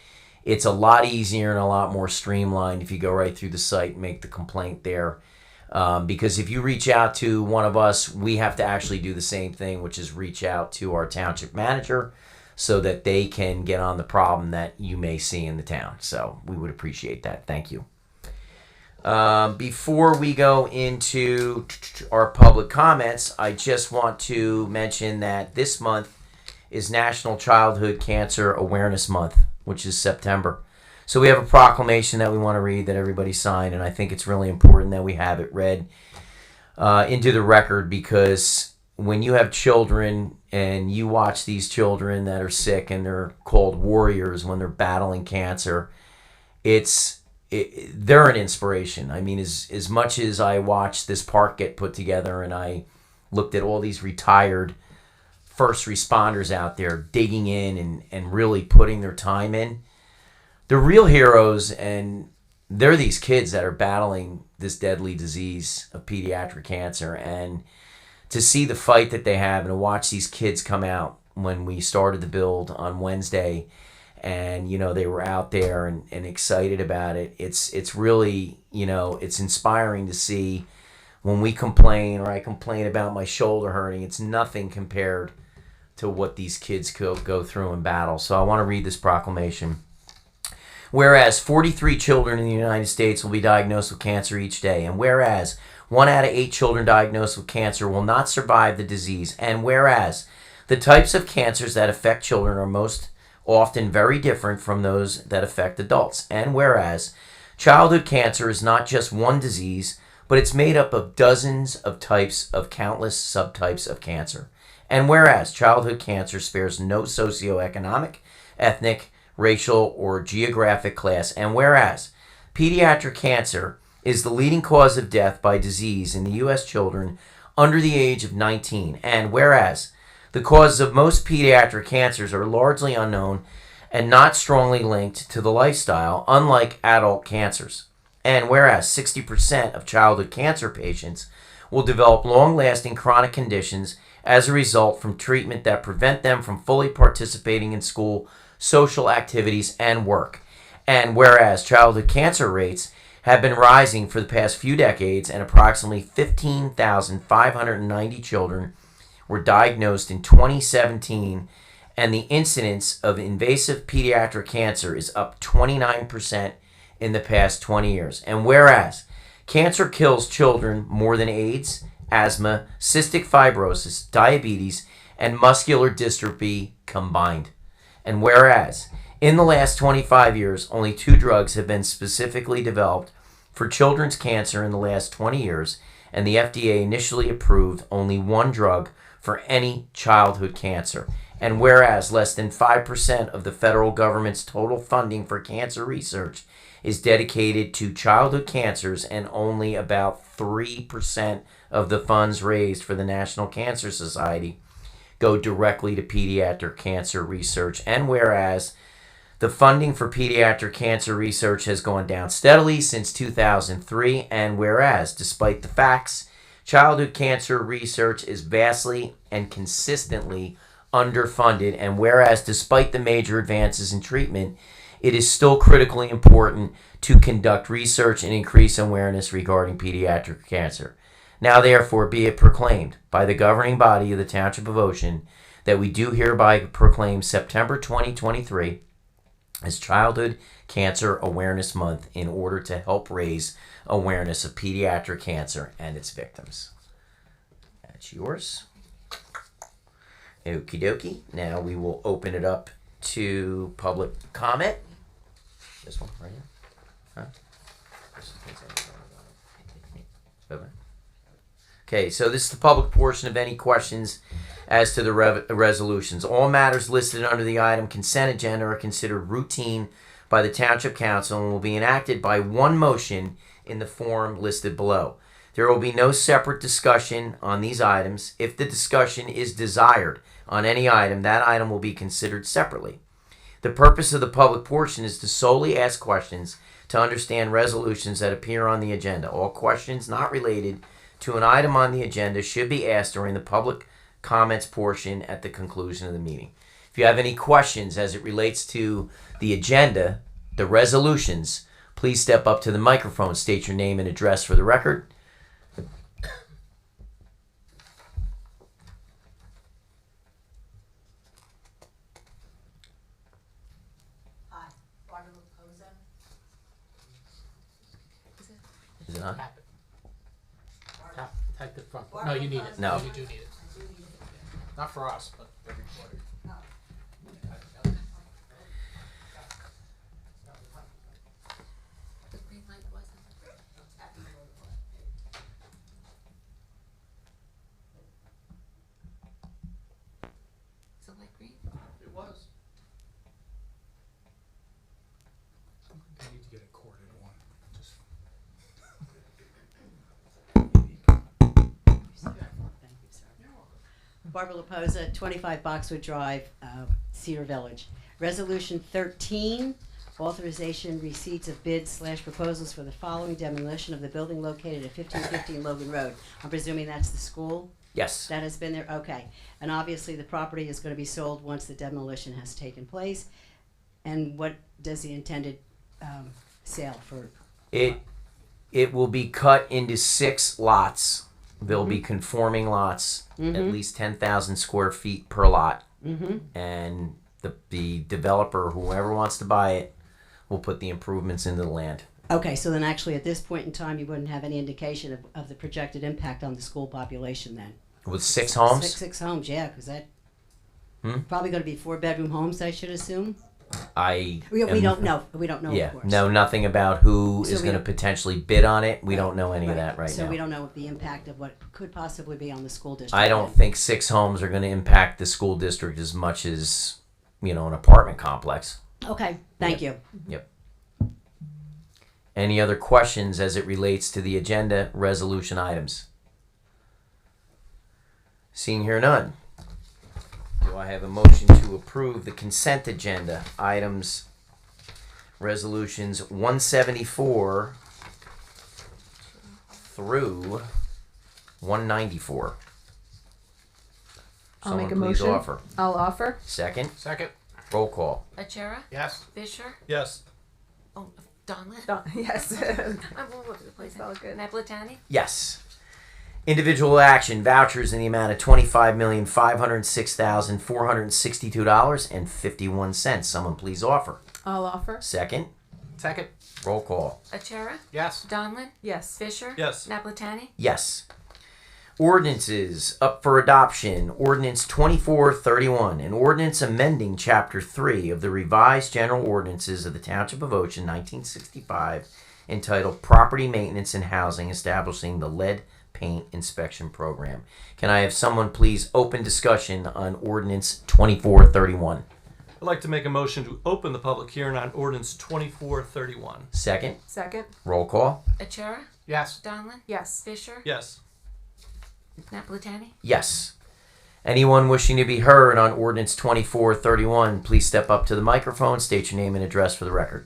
It's a lot easier and a lot more streamlined if you go right through the site and make the complaint there. Because if you reach out to one of us, we have to actually do the same thing, which is reach out to our township manager so that they can get on the problem that you may see in the town. So we would appreciate that. Thank you. Before we go into our public comments, I just want to mention that this month is National Childhood Cancer Awareness Month, which is September. So we have a proclamation that we want to read that everybody signed, and I think it's really important that we have it read into the record, because when you have children and you watch these children that are sick and they're called warriors when they're battling cancer, they're an inspiration. I mean, as much as I watched this park get put together and I looked at all these retired first responders out there digging in and really putting their time in, the real heroes, and they're these kids that are battling this deadly disease of pediatric cancer. And to see the fight that they have and to watch these kids come out when we started the build on Wednesday, and they were out there and excited about it, it's really, it's inspiring to see. When we complain, or I complain about my shoulder hurting, it's nothing compared to what these kids go through in battle. So I want to read this proclamation. Whereas 43 children in the United States will be diagnosed with cancer each day, and whereas 1 out of 8 children diagnosed with cancer will not survive the disease, and whereas the types of cancers that affect children are most often very different from those that affect adults, and whereas childhood cancer is not just one disease, but it's made up of dozens of types of countless subtypes of cancer, and whereas childhood cancer spares no socioeconomic, ethnic, racial, or geographic class, and whereas pediatric cancer is the leading cause of death by disease in the U.S. children under the age of 19, and whereas the causes of most pediatric cancers are largely unknown and not strongly linked to the lifestyle, unlike adult cancers, and whereas 60% of childhood cancer patients will develop long-lasting chronic conditions as a result from treatment that prevent them from fully participating in school, social activities, and work. And whereas childhood cancer rates have been rising for the past few decades, and approximately 15,590 children were diagnosed in 2017, and the incidence of invasive pediatric cancer is up 29% in the past 20 years. And whereas cancer kills children more than AIDS, asthma, cystic fibrosis, diabetes, and muscular dystrophy combined. And whereas in the last 25 years, only 2 drugs have been specifically developed for children's cancer in the last 20 years, and the FDA initially approved only 1 drug for any childhood cancer. And whereas less than 5% of the federal government's total funding for cancer research is dedicated to childhood cancers, and only about 3% of the funds raised for the National Cancer Society go directly to pediatric cancer research. And whereas the funding for pediatric cancer research has gone down steadily since 2003, and whereas, despite the facts, childhood cancer research is vastly and consistently underfunded, and whereas, despite the major advances in treatment, it is still critically important to conduct research and increase awareness regarding pediatric cancer. Now therefore be it proclaimed by the governing body of the Township of Ocean that we do hereby proclaim September 2023 as Childhood Cancer Awareness Month in order to help raise awareness of pediatric cancer and its victims. That's yours. Okie dokie. Now we will open it up to public comment. This one right here. Huh? Over. Okay, so this is the public portion of any questions as to the resolutions. All matters listed under the item consent agenda are considered routine by the Township Council and will be enacted by one motion in the form listed below. There will be no separate discussion on these items. If the discussion is desired on any item, that item will be considered separately. The purpose of the public portion is to solely ask questions to understand resolutions that appear on the agenda. All questions not related to an item on the agenda should be asked during the public comments portion at the conclusion of the meeting. If you have any questions as it relates to the agenda, the resolutions, please step up to the microphone, state your name and address for the record. Is it on? Type the front. No, you need it. No. You do need it. Not for us, but the recorder. The green light wasn't. Is it light green? It was. I need to get a corded one. Just Barbara Laposa, 25 Boxwood Drive, Cedar Village. Resolution 13, authorization receipts of bids/proposals for the following demolition of the building located at 1515 Logan Road. I'm presuming that's the school? Yes. That has been there, okay. And obviously the property is going to be sold once the demolition has taken place. And what does the intended sale for? It will be cut into 6 lots. They'll be conforming lots, at least 10,000 square feet per lot. And the developer, whoever wants to buy it, will put the improvements into the land. Okay, so then actually at this point in time, you wouldn't have any indication of the projected impact on the school population then? With 6 homes? Six homes, yeah, because that probably going to be 4-bedroom homes, I should assume. We don't know. We don't know. Yeah, of course. know nothing about who So is we going to don't- potentially bid on it. We don't know any of that right so now. we don't know the impact of what could possibly be on the school district. I don't think 6 homes are going to impact the school district as much as, an apartment complex. Okay, thank you. Yep. Any other questions as it relates to the agenda resolution items? Seeing here none. Do I have a motion to approve the consent agenda items, resolutions 174 through 194? I'll make a Someone please motion. offer. I'll offer. Second, Second. roll call. Achara? Yes. Fisher? Yes. Oh, Donlin? Yes. I'm all over the place. That's all good. Naplatani? Yes. Individual action vouchers in the amount of $25,506,462.51. Someone please offer. I'll offer. Second, Second. roll call. Achara? Yes. Donlin? Yes. Fisher? Yes. Naplatani? Yes. Ordinances up for adoption. Ordinance 2431, an ordinance amending Chapter 3 of the Revised General Ordinances of the Township of Ocean, 1965, entitled Property Maintenance and Housing, establishing the lead paint inspection program. Can I have someone please open discussion on Ordinance 2431? I'd like to make a motion to open the public hearing on ordinance 2431. Second, Second. roll call. Achara? Yes. Donlin? Yes. Fisher? Yes. Naplatani? Yes. Anyone wishing to be heard on Ordinance 2431, please step up to the microphone, state your name and address for the record.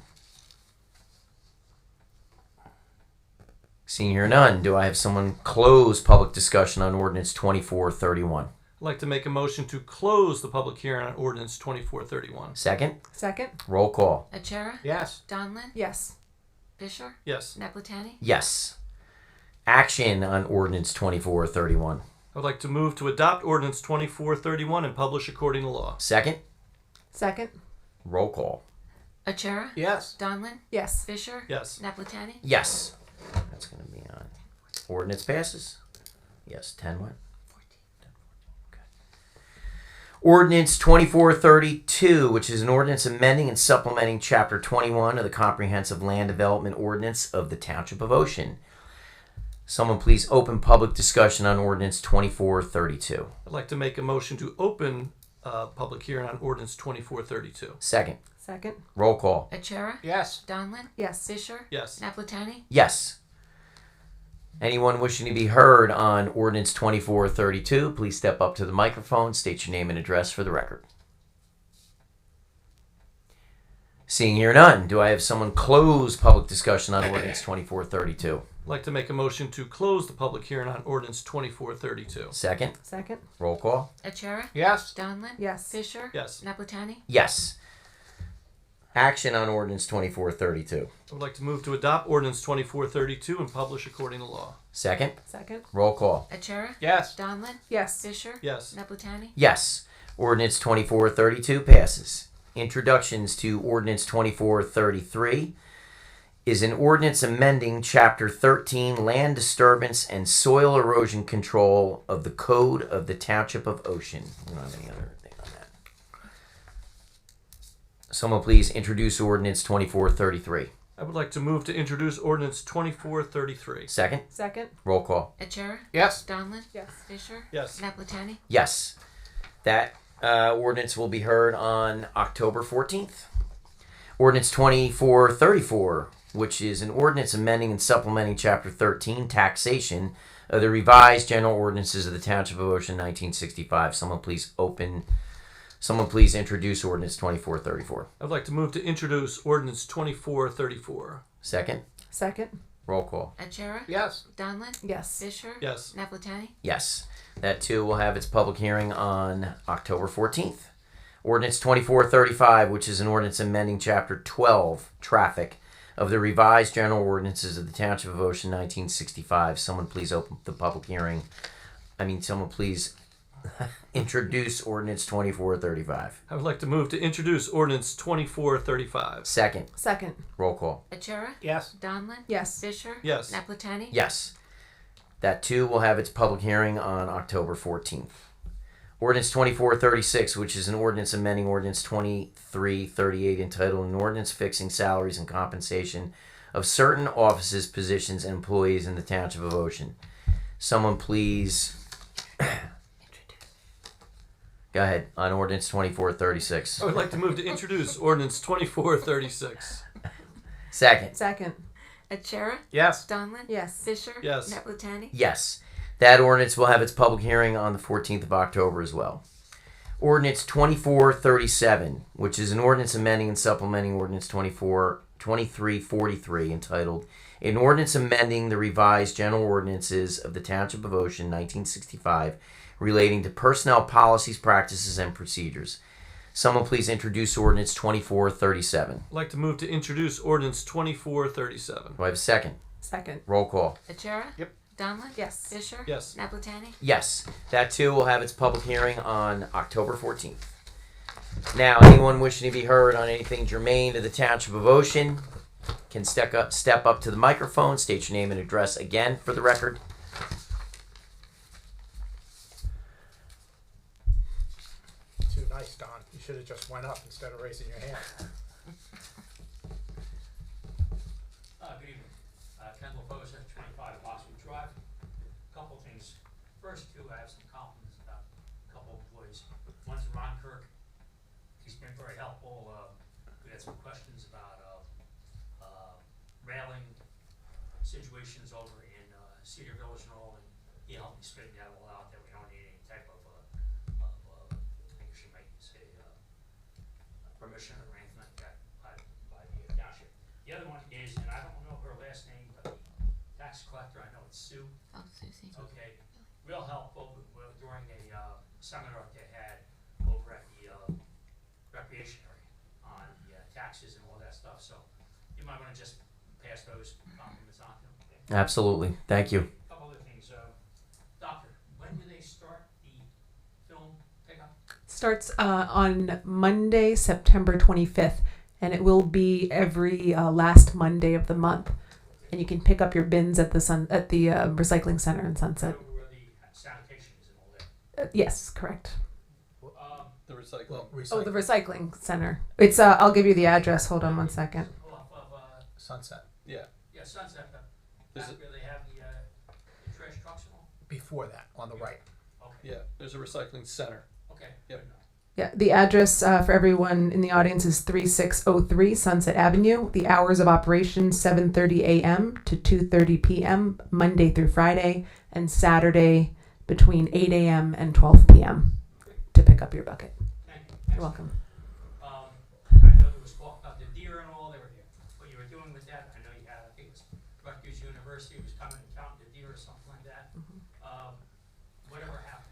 Seeing here none, do I have someone close public discussion on Ordinance 2431? I'd like to make a motion to close the public hearing on ordinance 2431. Second, Second. roll call. Achara? Yes. Donlin? Yes. Fisher? Yes. Naplatani? Yes. Action on Ordinance 2431. I'd like to move to adopt ordinance 2431 and publish according to law. Second, Second. roll call. Achara? Yes. Donlin? Yes. Fisher? Yes. Naplatani? Yes. That's going to be on. Ordinance passes. Yes, 10 what? 14. Okay. Ordinance 2432, which is an ordinance amending and supplementing Chapter 21 of the Comprehensive Land Development Ordinance of the Township of Ocean. Someone please open public discussion on Ordinance 2432. I'd like to make a motion to open public hearing on ordinance 2432. Second, Second. roll call. Achara? Yes. Donlin? Yes. Fisher? Yes. Naplatani? Yes. Anyone wishing to be heard on ordinance 2432, please step up to the microphone, state your name and address for the record. Seeing here none, do I have someone close public discussion on ordinance 2432? I'd like to make a motion to close the public hearing on ordinance 2432. Second, Second? roll call. Achara? Yes. Donlin? Yes. Fisher? Yes. Naplatani? Yes. Action on ordinance 2432. I would like to move to adopt ordinance 2432 and publish according to law. Second, Second? roll call. Achara? Yes. Donlin? Yes. Fisher? Yes. Naplatani? Yes. Ordinance 2432 passes. Introductions to ordinance 2433 is an ordinance amending Chapter 13 Land Disturbance and Soil Erosion Control of the Code of the Township of Ocean. We don't have any other thing on that. Someone please introduce ordinance 2433. I would like to move to introduce ordinance 2433. Second, Second? roll call. Achara? Yes. Donlin? Yes. Fisher? Yes. Naplatani? Yes. That ordinance will be heard on October 14th. Ordinance 2434, which is an ordinance amending and supplementing Chapter 13, Taxation of the Revised General Ordinances of the Township of Ocean, 1965. Someone please introduce ordinance 2434. I would like to move to introduce ordinance 2434. Second, Second? roll call. Achara? Yes. Donlin? Yes. Fisher? Yes. Naplatani? Yes. That too will have its public hearing on October 14th. Ordinance 2435, which is an ordinance amending Chapter 12, Traffic, of the Revised General Ordinances of the Township of Ocean, 1965. Someone please open the public hearing. Someone please introduce ordinance 2435. I would like to move to introduce ordinance 2435. Second, Second? roll call. Achara? Yes. Donlin? Yes. Fisher? Yes. Naplatani? Yes. That too will have its public hearing on October 14th. Ordinance 2436, which is an ordinance amending ordinance 2338 entitled An Ordinance Fixing Salaries and Compensation of Certain Offices, Positions, and Employees in the Township of Ocean. Someone please go ahead on ordinance 2436. I would like to move to introduce ordinance 2436. Second, Second? Achara? Yes. Donlin? Yes. Fisher? Yes. Naplatani? yes. That ordinance will have its public hearing on the 14th of October as well. Ordinance 2437, which is an ordinance amending and supplementing ordinance 2343 entitled An Ordinance Amending the Revised General Ordinances of the Township of Ocean, 1965, relating to personnel policies, practices, and procedures. Someone please introduce ordinance 2437. I'd like to move to introduce ordinance 2437. Do I have a second? Second? Roll call. Achara? Yep. Donlin? Yes. Fisher? Yes. Naplatani? Yes, that too will have its public hearing on October 14th. Now, anyone wishing to be heard on anything germane to the Township of Ocean can step up to the microphone, state your name and address again for the record. Too nice, Don. You should have just went up instead of raising your hand. Good evening. Ken LaFosa, 25 Boxwood Drive. Couple things. First, I have some compliments about a couple employees. One's Ron Kirk. He's been very helpful. We had some questions about railing situations over in Cedar Village and all, and he helped me straighten that all out, that we don't need any type of I guess you might say, permission or anything like that by the township. The other one is, and I don't know her last name, but the tax collector, I know it's Sue. Oh, Susie. Okay, real help during a seminar they had over at the recreation area on the taxes and all that stuff. So you might want to just pass those compliments on to them. Okay? Absolutely. Thank you. A couple other things. Doctor, when do they start the film pickup? Starts on Monday, September 25th, and it will be every last Monday of the month. And you can pick up your bins at the recycling center in Sunset. Where the sanitation is and all that. Yes, correct. The recycling. Oh, the recycling center. It's I'll give you the address. Hold on one second. Off of Sunset. Yeah. yeah, Sunset, Is back it- where they have the trash trucks and all. Before that, on the right. Okay. Yeah, there's a recycling center. Okay. Yep. Good enough. Yeah, the address for everyone in the audience is 3603 Sunset Avenue. The hours of operation 7:30 a.m. to 2:30 p.m. Monday through Friday, and Saturday between 8 a.m. and 12 p.m. to pick up your bucket. Thank you. You're welcome. I know there was talk about the deer and all, what you were doing with that. I know you had, I think it was Rutgers University was coming and counting the deer or something like that. Whatever happened?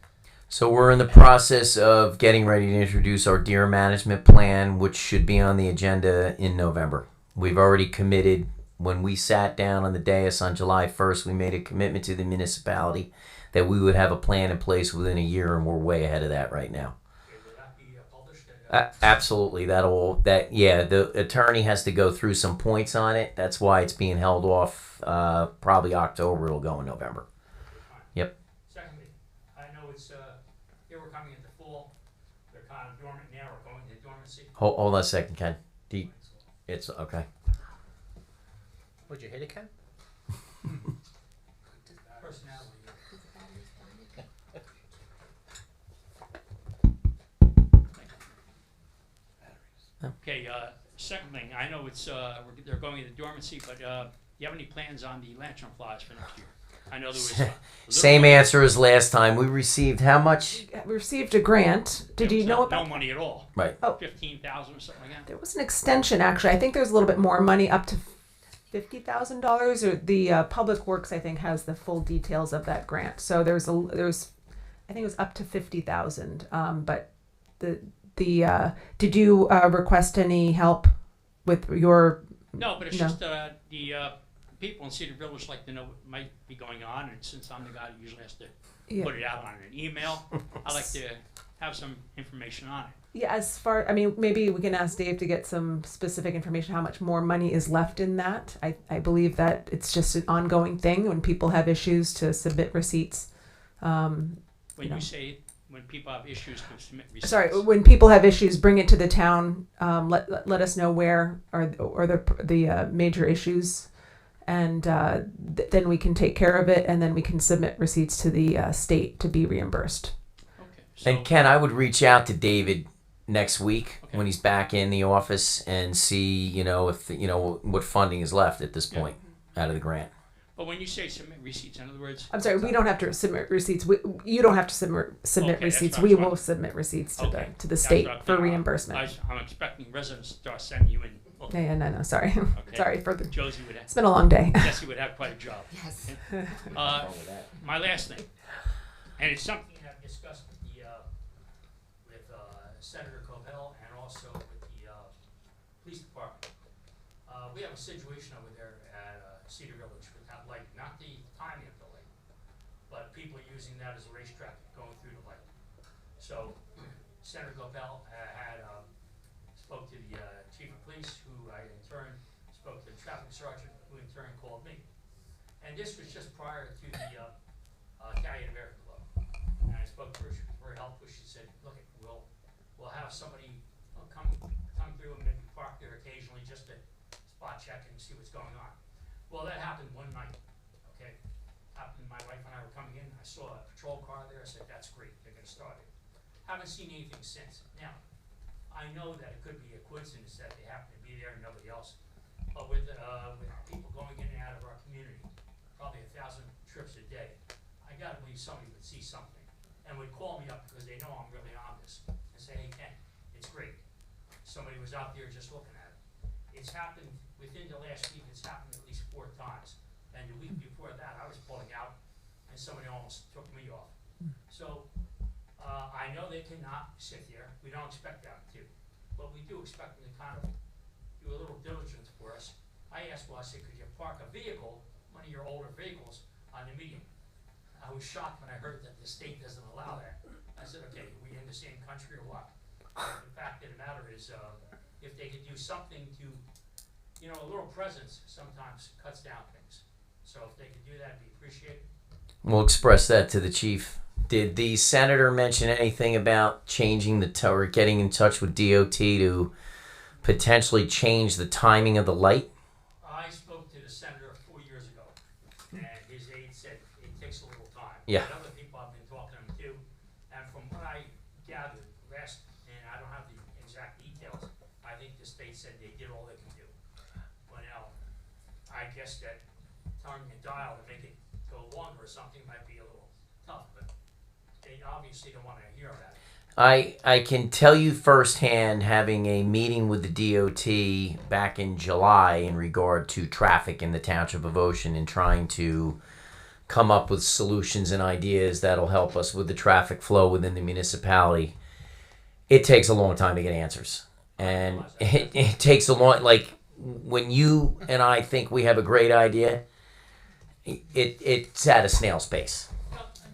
So we're in the process of getting ready to introduce our deer management plan, which should be on the agenda in November. We've already committed. When we sat down on the dais on July 1st, we made a commitment to the municipality that we would have a plan in place within a year, and we're way ahead of that right now. Will that be published? Absolutely. The attorney has to go through some points on it. That's why it's being held off. Probably October. It'll go in November. Yep. Secondly, I know it's, they were coming in the fall. They're kind of dormant now or going into dormancy. Hold on a second, Ken. It's okay. Would you hit it, Ken? Personality. Okay, second thing, I know it's, they're going into dormancy, but, you have any plans on the lantern flies for next year? I know there was Same answer as last time. We received how much? We received a grant. Did you know about no money at all? Right. Oh. 15,000 or something like that? There was an extension, actually. I think there's a little bit more money, up to $50,000. Or the Public Works, I think, has the full details of that grant. So I think it was up to 50,000. But did you request any help with your? No, but it's just the people in Cedar Village like to know what might be going on, and since I'm the guy who usually has to put it out on an email, I like to have some information on it. Yeah, maybe we can ask Dave to get some specific information, how much more money is left in that. I believe that it's just an ongoing thing when people have issues to submit receipts. You say when people have issues to submit receipts. Sorry, when people have issues, bring it to the town. Let us know where are the major issues, and then we can take care of it, and then we can submit receipts to the state to be reimbursed. Okay. So, And Ken, I would reach out to David next week when he's back in the office and see, if what funding is left at this point out of the grant. but when you say submit receipts, in other words, I'm sorry, we don't have to submit receipts. You don't have to submit Okay, receipts. that's what I We was will submit receipts to Okay. the That's state what I'm for thinking. reimbursement. I'm expecting residents to start sending you in. No, sorry. Okay. Sorry for the. Josie would have. It's been a long day. Jesse would have quite a job. Yes. My last thing, and it's something I've discussed with Senator Covell and also with the police department. We have a situation over there at Cedar Village with that light, not the timing of the light, but people using that as a racetrack going through the light. So Senator Covell spoke to the chief of police, who I in turn spoke to the traffic sergeant, who in turn called me. And this was just prior to the Italian American Club. And I spoke to her, she was very helpful. She said, look, we'll have somebody come through and maybe park there occasionally just to spot check and see what's going on. Well, that happened one night, okay? Happened, my wife and I were coming in, I saw a patrol car there, I said, that's great, they're gonna start it. Haven't seen anything since. Now, I know that it could be a coincidence that they happen to be there and nobody else. But with people going in and out of our community, probably 1,000 trips a day, I gotta believe somebody would see something and would call me up because they know I'm really on this and say, hey Ken, it's great. Somebody was out there just looking at it. It's happened within the last week, it's happened at least 4 times. And the week before that, I was pulling out and somebody almost took me off. So I know they cannot sit there. We don't expect them to. But we do expect them to kind of do a little diligence for us. I asked, I said, could you park a vehicle, one of your older vehicles, on the median? I was shocked when I heard that the state doesn't allow that. I said, okay, are we in the same country or what? The fact of the matter is, if they could do something to, a little presence sometimes cuts down things. So if they could do that, it'd be appreciated. We'll express that to the chief. Did the senator mention anything about changing or getting in touch with DOT to potentially change the timing of the light? I spoke to the senator 4 years ago, and his aide said it takes a little time. Yeah. But other people I've been talking to him too, and from what I gathered and think the state said they did all they can do. Well, now, I guess that turning the dial to make it go longer or something might be a little tough, but they obviously don't wanna hear about it. I can tell you firsthand, having a meeting with the DOT back in July in regard to traffic in the Township of Ocean and trying to come up with solutions and ideas that'll help us with the traffic flow within the municipality. It takes a long time to get answers. And it takes a long, like, when you and I think we have a great idea, it's at a snail's pace.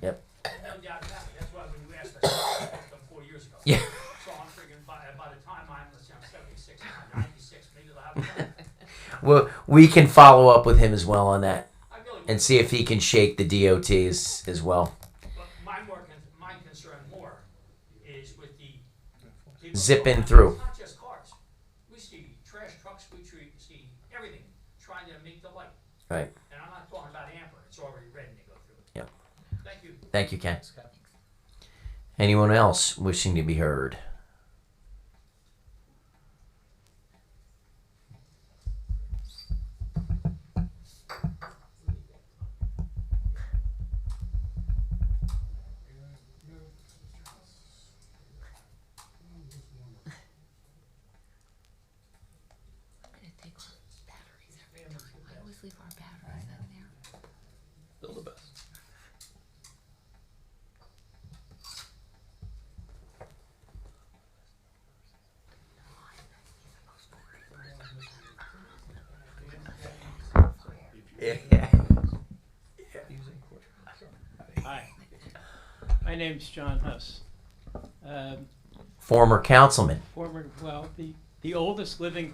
Yep. No doubt about it, that's why when you asked us, 4 years ago. Yeah. So I'm figuring by the time I'm 76, 96, maybe they'll have it done. Well, we can follow up with him as well on that I really and see if he can shake the DOTs as well. But my concern more is with the people Zipping going- through. It's not just cars. We see trash trucks, we see everything trying to make the light. Right. And I'm not talking about amber, it's already red and they go through it. Yep. Thank you. Thank you, Ken. Anyone else wishing to be heard? I'm gonna take our batteries every time. I always leave our batteries in there. Still the best. Yeah. Hi, my name's John Huss. Former councilman. The oldest living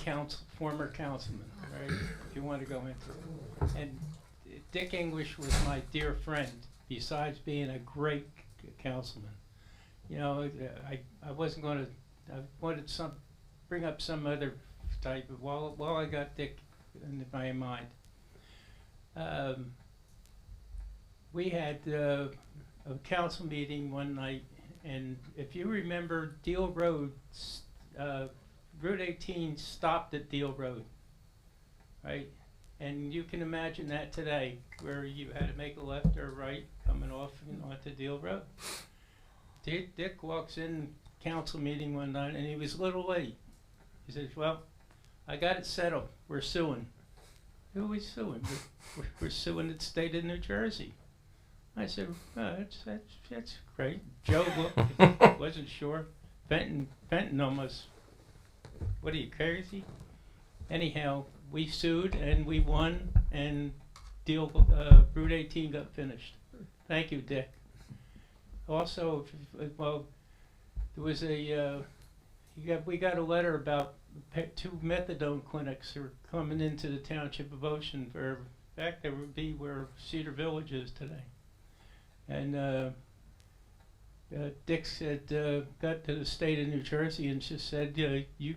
former councilman, right, if you want to go into it. And Dick English was my dear friend, besides being a great councilman. You know, I wasn't going to, I wanted bring up some other type of, while I got Dick in my mind. We had a council meeting one night, and if you remember, Deal Road, Route 18 stopped at Deal Road, right? And you can imagine that today, where you had to make a left or a right coming off and onto Deal Road. Dick walks in council meeting one night, and he was a little late. He says, "Well, I got it settled. We're suing." Who are we suing? We're suing the state of New Jersey. I said, "Oh, that's great." Joe wasn't sure. Benton almost, what are you, crazy? Anyhow, we sued and we won, and Route 18 got finished. Thank you, Dick. Also, well, there was we got a letter about 2 methadone clinics are coming into the Township of Ocean. In fact, there would be where Cedar Village is today. And Dick said, got to the state of New Jersey and just said, you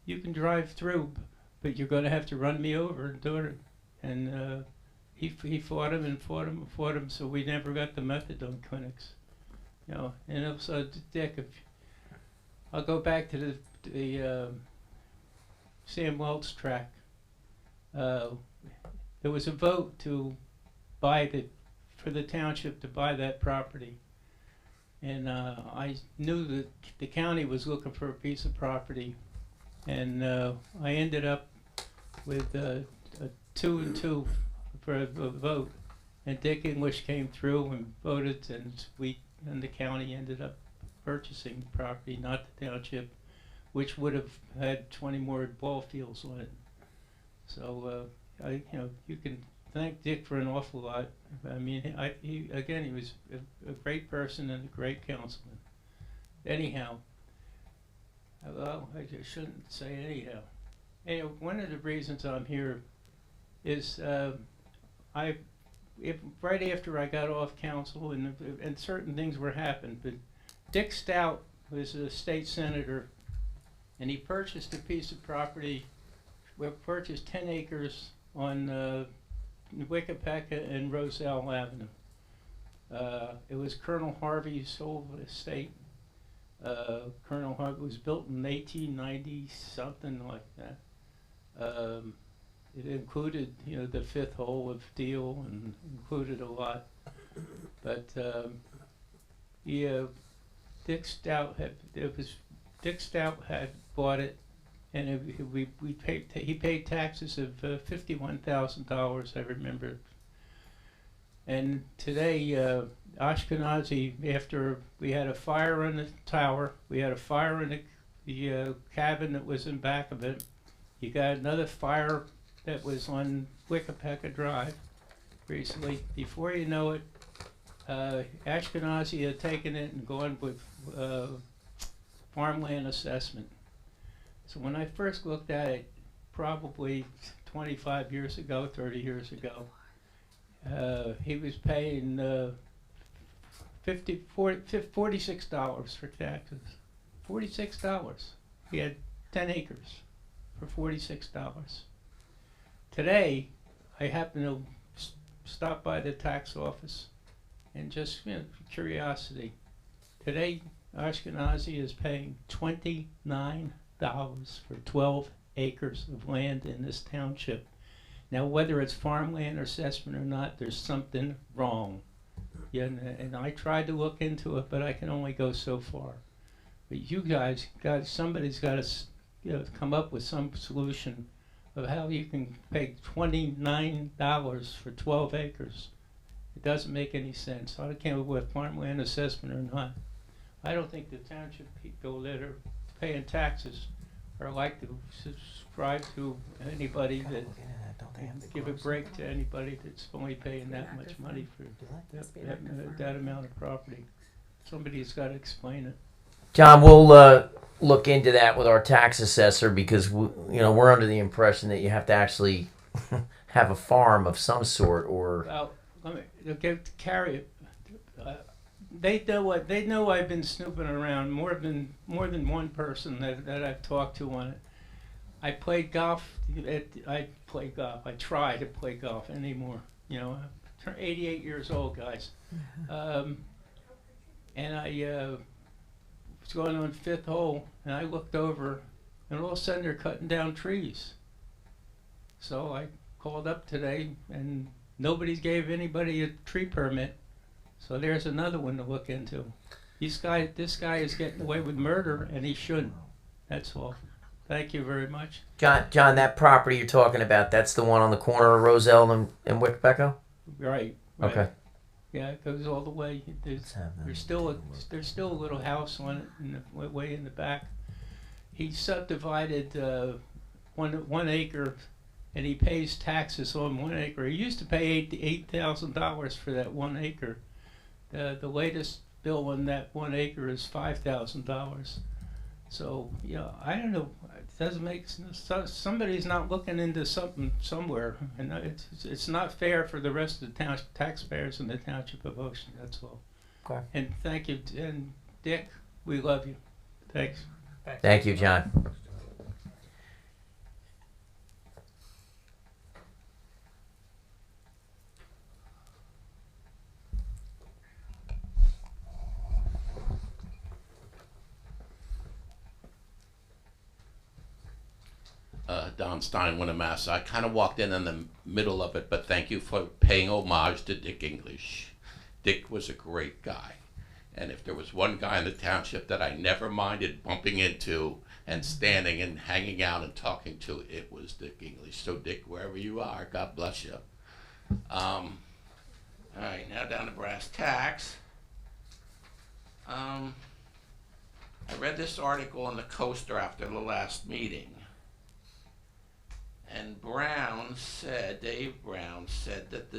can drive through, but you're going to have to run me over and do it. And he fought him and fought him and fought him, so we never got the methadone clinics. You know, and also Dick, I'll go back to the Sam Wells track. There was a vote to for the township to buy that property. And I knew that the county was looking for a piece of property. And I ended up with a 2-2 for a vote. And Dick English came through and voted, and the county ended up purchasing the property, not the township, which would have had 20 more ball fields on it. So you can thank Dick for an awful lot. I mean, he was a great person and a great councilman. Anyhow, well, I just shouldn't say anyhow. Anyway, one of the reasons I'm here is right after I got off council and certain things were happening, but Dick Stout was a state senator, and he purchased a piece of property. We purchased 10 acres on Wickapecka and Roselle Avenue. It was Colonel Harvey's old estate, Colonel Hunt was built in 1890, something like that. It included, the fifth hole of steel and included a lot. But Dick Stout had bought it, and he paid taxes of $51,000. I remember. And today, Ashkenazi, after we had a fire on the tower, we had a fire in the cabin that was in back of it. You got another fire that was on Wickapecka Drive recently. Before you know it, Ashkenazi had taken it and gone with farmland assessment. So when I first looked at it, probably 25 years ago, 30 years ago, he was paying $46 for taxes. $46. He had 10 acres for $46. Today, I happen to stop by the tax office and just, curiosity. Today, Ashkenazi is paying $29 for 12 acres of land in this township. Now, whether it's farmland or assessment or not, there's something wrong. Yeah, and I tried to look into it, but I can only go so far. But you guys, somebody's got to, come up with some solution of how you can pay $29 for 12 acres. It doesn't make any sense. I don't care whether farmland assessment or not. I don't think the township people that are paying taxes are like to subscribe to anybody that give a break to anybody that's only paying that much money for that amount of property. Somebody's got to explain it. John, we'll look into that with our tax assessor because we're under the impression that you have to actually have a farm of some sort or. Well, carry it. They know I've been snooping around more than one person that I've talked to on it. I played golf. I try to play golf anymore. I'm 88 years old, guys. And I was going on fifth hole, and I looked over, and all of a sudden they're cutting down trees. So I called up today, and nobody gave anybody a tree permit. So there's another one to look into. This guy is getting away with murder, and he shouldn't. That's all. Thank you very much. John, that property you're talking about, that's the one on the corner of Roselle and Wickapecka? Right. Okay. Yeah, it goes all the way. There's still a little house on it way in the back. He subdivided one acre, and he pays taxes on 1 acre. He used to pay $8,000 for that 1 acre. The latest bill on that 1 acre is $5,000. So I don't know. It doesn't make sense. Somebody's not looking into something somewhere, and it's not fair for the rest of the taxpayers in the township of Ocean. That's all. Okay. And thank you, and Dick, we love you. Thanks. Thank you, John. Don Stein, Winnemassa. I kind of walked in the middle of it, but thank you for paying homage to Dick English. Dick was a great guy. And if there was one guy in the township that I never minded bumping into and standing and hanging out and talking to, it was Dick English. So Dick, wherever you are, God bless you. All right, now down to brass tacks. I read this article in the Coaster after the last meeting. And Dave Brown said that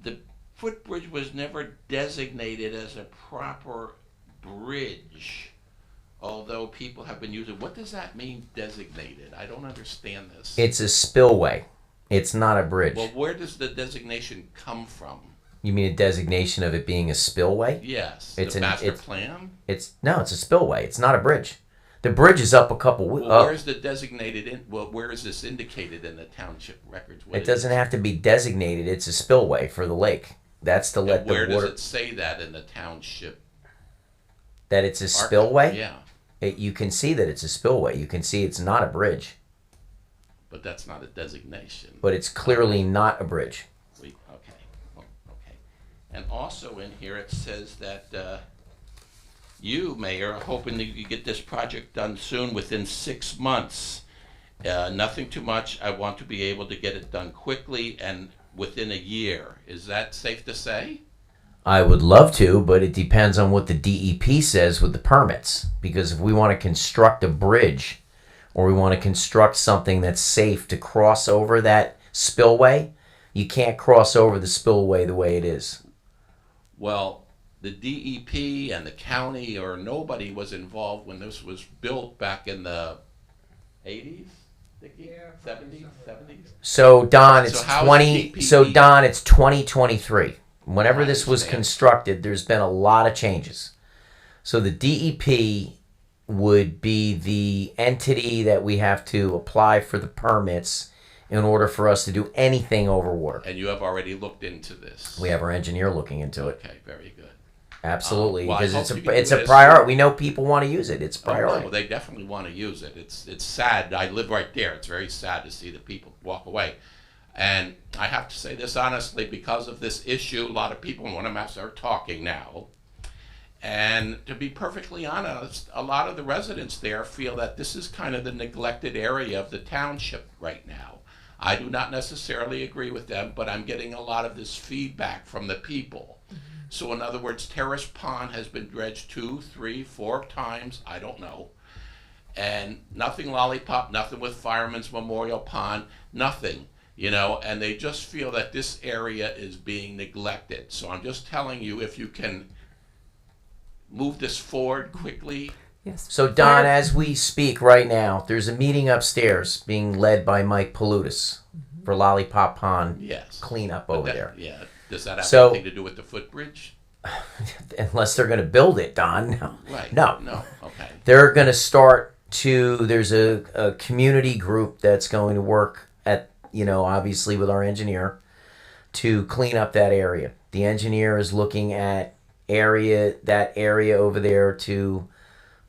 the footbridge was never designated as a proper bridge, although people have been using. What does that mean, designated? I don't understand this. It's a spillway. It's not a bridge. Well, where does the designation come from? You mean a designation of it being a spillway? Yes. It's the master plan? It's a spillway. It's not a bridge. The bridge is up a couple. Well, where's the designated? Where is this indicated in the township records? It doesn't have to be designated. It's a spillway for the lake. That's to let the water. Where does it say that in the township that it's a spillway. Yeah, You can see that it's a spillway. You can see it's not a bridge, but that's not a designation. but it's clearly not a bridge. Okay. And also in here, it says that you, Mayor, are hoping that you get this project done soon, within 6 months. Nothing too much. I want to be able to get it done quickly and within a year. Is that safe to say? I would love to, but it depends on what the DEP says with the permits. Because if we want to construct a bridge, or we want to construct something that's safe to cross over that spillway, you can't cross over the spillway the way it is. Well, the DEP and the county or nobody was involved when this was built back in the 80s, Dickie? 70s? So Don, it's how is 20. DEP So Don, it's 2023. Whenever I this was understand. constructed, there's been a lot of changes. So the DEP would be the entity that we have to apply for the permits in order for us to do anything over water. And you have already looked into this. We have our engineer looking into it. Okay, very good. Absolutely, Well, I because hope it's you a can it's do a this. priority. We know people want to use it. It's a priority. Oh, no, they definitely want to use it. It's sad. I live right there. It's very sad to see the people walk away. And I have to say this honestly, because of this issue, a lot of people in Monmouth are talking now. And to be perfectly honest, a lot of the residents there feel that this is kind of the neglected area of the township right now. I do not necessarily agree with them, but I'm getting a lot of this feedback from the people. So in other words, Terrace Pond has been dredged 2, 3, 4 times, I don't know. And nothing Lollipop, nothing with Fireman's Memorial Pond, nothing, you know, and they just feel that this area is being neglected. So I'm just telling you, if you can move this forward quickly. Yes. So Don, as we speak right now, there's a meeting upstairs being led by Mike Palutis for Lollipop Pond Yes. cleanup But over that- there. Yeah, does that have So- anything to do with the footbridge? Unless they're going to build it, Don. No. Right. No. No, okay. They're going to start to, there's a community group that's going to work at, you know, obviously with our engineer to clean up that area. The engineer is looking at that area over there to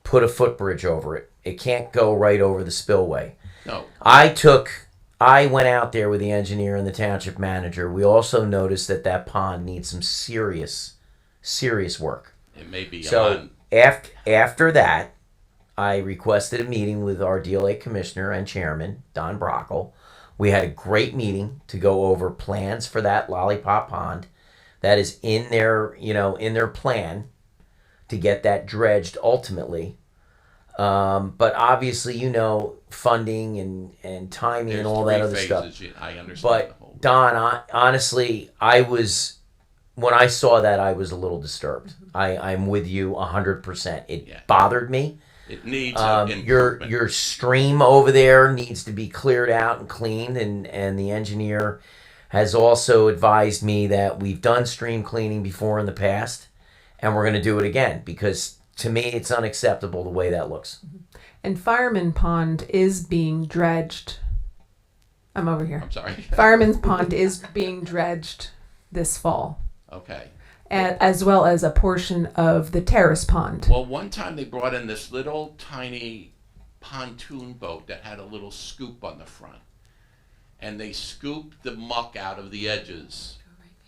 put a footbridge over it. It can't go right over the spillway. No. I went out there with the engineer and the township manager. We also noticed that pond needs some serious work. It may be So on. after that, I requested a meeting with our DLA commissioner and chairman, Don Brockle. We had a great meeting to go over plans for that Lollipop Pond. That is in their plan to get that dredged ultimately. But obviously, you know, funding and timing There's and all 3 that other phases, stuff. I understand the But whole. Don, honestly, when I saw that, I was a little disturbed. I'm with you 100%. It bothered me. It needs your stream over there needs to be cleared out and cleaned, and the engineer has also advised me that we've done stream cleaning before in the past, and we're going to do it again, because to me it's unacceptable the way that looks. And Fireman Pond is being dredged. I'm over here. I'm sorry. Fireman's Pond is being dredged this fall. Okay. As well as a portion of the Terrace Pond. Well, one time they brought in this little tiny pontoon boat that had a little scoop on the front. And they scooped the muck out of the edges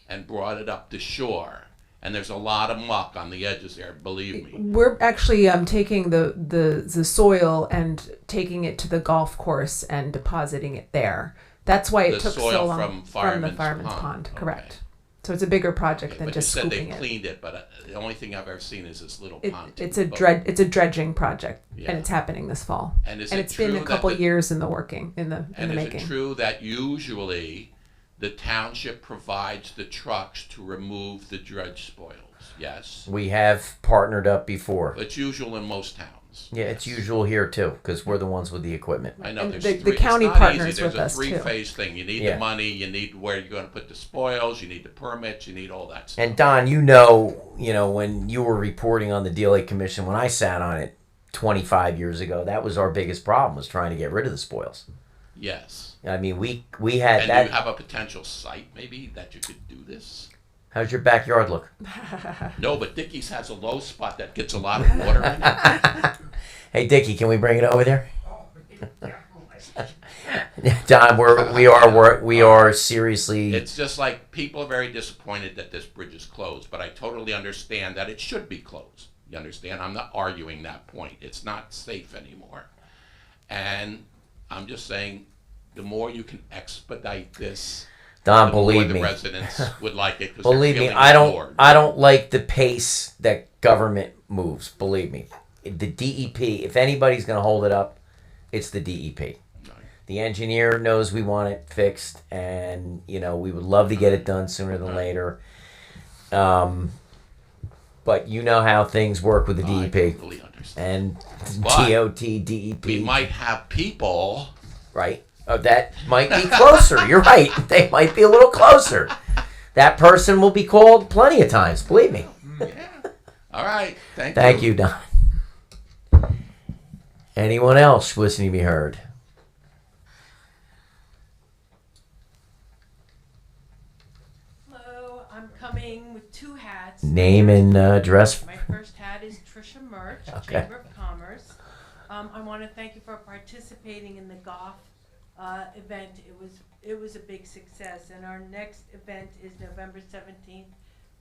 and brought it up to shore. And there's a lot of muck on the edges there, believe me. We're actually taking the soil and taking it to the golf course and depositing it there. That's why it took so long from the Fireman's Pond. Correct. So it's a bigger project than But just you said scooping they it. cleaned it, but the only thing I've ever seen is this little pontoon It's boat. a dredging project, Yeah. and it's happening this fall. And is it's it been true a that couple the- years in the making. Is it true that usually the township provides the trucks to remove the dredge spoils? Yes. We have partnered up before. It's usual in most towns. Yeah, it's usual here too, because we're the ones with the equipment. I know And there's the three. county It's not partners easy. There's with a us, too. three-phase thing. You need Yeah. the money, you need where you're going to put the spoils, you need the permits, you need all that stuff. And Don, you know, when you were reporting on the DLA commission, when I sat on it 25 years ago, that was our biggest problem, was trying to get rid of the spoils. Yes. I mean, we had And that. you have a potential site maybe that you could do this? How's your backyard look? No, but Dickie's has a low spot that gets a lot of water in it. Hey, Dickie, can we bring it over there? Don, we are seriously. It's just like people are very disappointed that this bridge is closed, but I totally understand that it should be closed. You understand? I'm not arguing that point. It's not safe anymore. And I'm just saying, the more you can expedite this, Don, the more believe the me. residents would like it. 'Cause Believe they're me, feeling ignored. I don't like the pace that government moves. Believe me, the DEP. If anybody's going to hold it up, it's the DEP. The engineer knows we want it fixed, and we would love to get it done sooner than later. But you know how things work with the DEP completely understand. and But DOT, DEP. we might have people. Right. Oh, that might be closer. You're right. They might be a little closer. That person will be called plenty of times. Believe me. Yeah. All right. Thank you, Don. Anyone else listening to be heard? Hello, I'm coming with two hats. Name and address. My first hat is Tricia Murch, Okay. Chamber of Commerce. I want to thank you for participating in the golf event. It was a big success, and our next event is November 17th,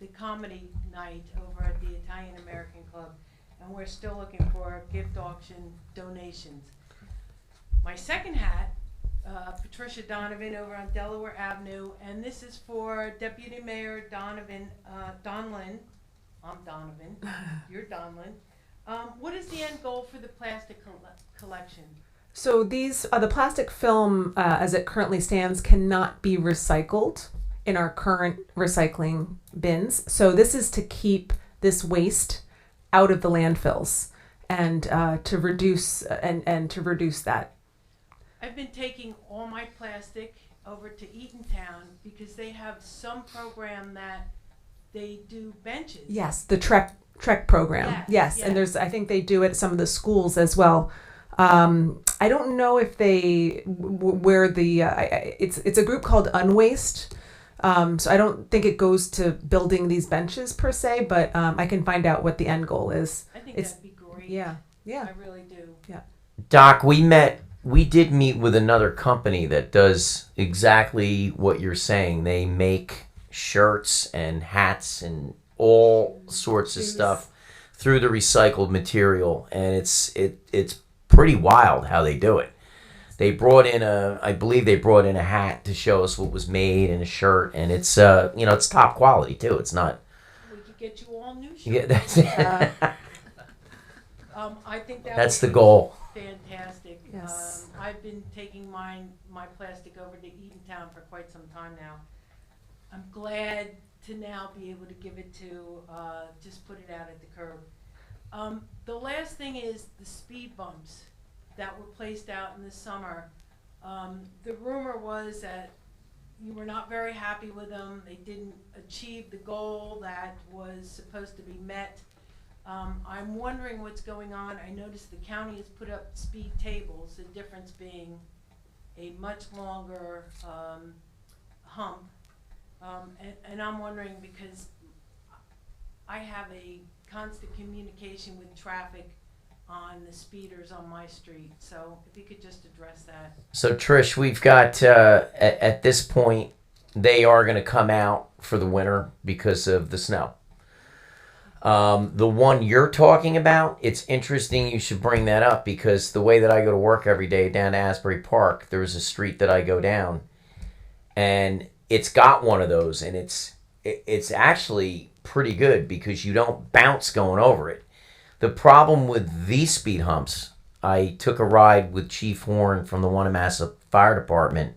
the comedy night over at the Italian American Club, and we're still looking for gift auction donations. My second hat, Patricia Donovan over on Delaware Avenue, and this is for Deputy Mayor Donlin. I'm Donovan. You're Donlin. What is the end goal for the plastic collection? So these the plastic film, as it currently stands, cannot be recycled in our current recycling bins. So this is to keep this waste out of the landfills and to reduce that. I've been taking all my plastic over to Eatontown because they have some program that they do benches. Yes, the Trek program. Yes, and I think they do it at some of the schools as well. I don't know if they where the it's a group called Unwaste. So I don't think it goes to building these benches per se, but I can find out what the end goal is. I think that'd be great. Yeah. I really do. Yeah. Doc, we did meet with another company that does exactly what you're saying. They make shirts and hats and all sorts of stuff through the recycled material, and it's pretty wild how they do it. I believe they brought in a hat to show us what was made and a shirt, and it's it's top quality too. It's not. We could get you all new shirts. Yeah, I think that's the would be goal. Fantastic. Yes. I've been taking my plastic over to Eatontown for quite some time now. I'm glad to now be able to give it to, just put it out at the curb. The last thing is the speed bumps that were placed out in the summer. The rumor was that you were not very happy with them. They didn't achieve the goal that was supposed to be met. I'm wondering what's going on. I noticed the county has put up speed tables, the difference being a much longer hump. And I'm wondering because I have a constant communication with traffic on the speeders on my street. So if you could just address that. So Trish, we've got at this point they are going to come out for the winter because of the snow. The one you're talking about, it's interesting you should bring that up because the way that I go to work every day down to Asbury Park, there's a street that I go down and it's got one of those, and it's actually pretty good because you don't bounce going over it. The problem with these speed humps, I took a ride with Chief Horn from the Wanamassa Fire Department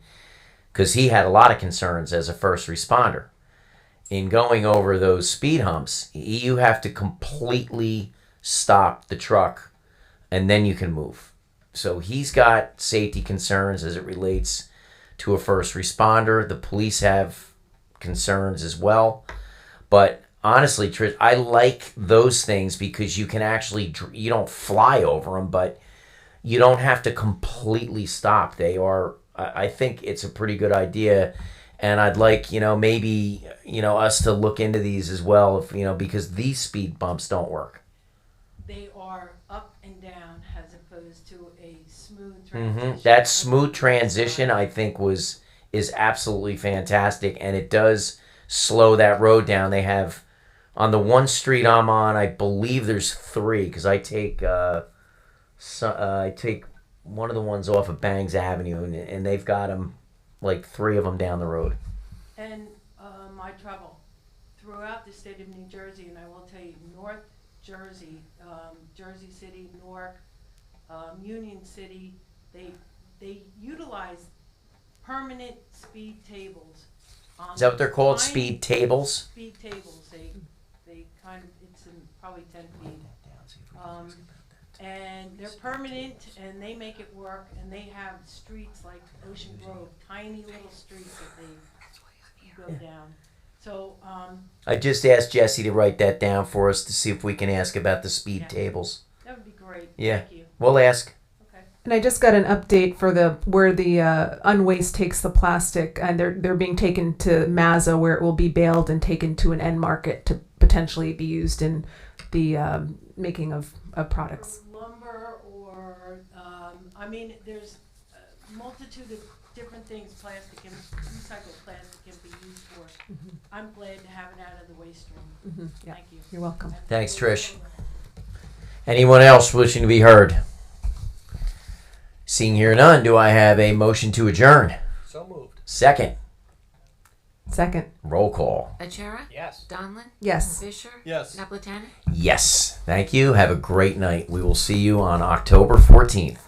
because he had a lot of concerns as a first responder. In going over those speed humps, you have to completely stop the truck and then you can move. So he's got safety concerns as it relates to a first responder. The police have concerns as well. But honestly, Trish, I like those things because you can actually, you don't fly over them, but you don't have to completely stop. They are, I think it's a pretty good idea. And I'd like, maybe, us to look into these as well, if, because these speed bumps don't work. They are up and down as opposed to a smooth transition. That smooth transition, I think, is absolutely fantastic, and it does slow that road down. They have, on the one street I'm on, I believe there's 3, because I take one of the ones off of Bangs Avenue, and they've got them, like 3 of them down the road. And my trouble throughout the state of New Jersey, and I will tell you, North Jersey, Jersey City, Newark, Union City, they utilize permanent speed tables. Is that what they're called? tiny Speed tables? Speed tables. They kind of, it's in probably 10 feet. And they're permanent, and they make it work, and they have streets like Ocean Grove, tiny little streets that they go down. So, I just asked Jesse to write that down for us to see if we can ask about the speed tables. that would be great. Yeah, Thank you. we'll ask. And I just got an update for where the unwaste takes the plastic, and they're being taken to Mazza, where it will be baled and taken to an end market to potentially be used in the making of products. Lumber or, there's a multitude of different things plastic and recycled plastic can be used for. I'm glad to have it out of the waste stream. Yeah. Thank you. You're welcome. Thanks, Trish. Anyone else wishing to be heard? Seeing here none, do I have a motion to adjourn? So moved. Second. Second. Roll call. Achara? Yes. Donlin? Yes. Fisher? Yes. Napolitano? Yes. Thank you. Have a great night. We will see you on October 14th.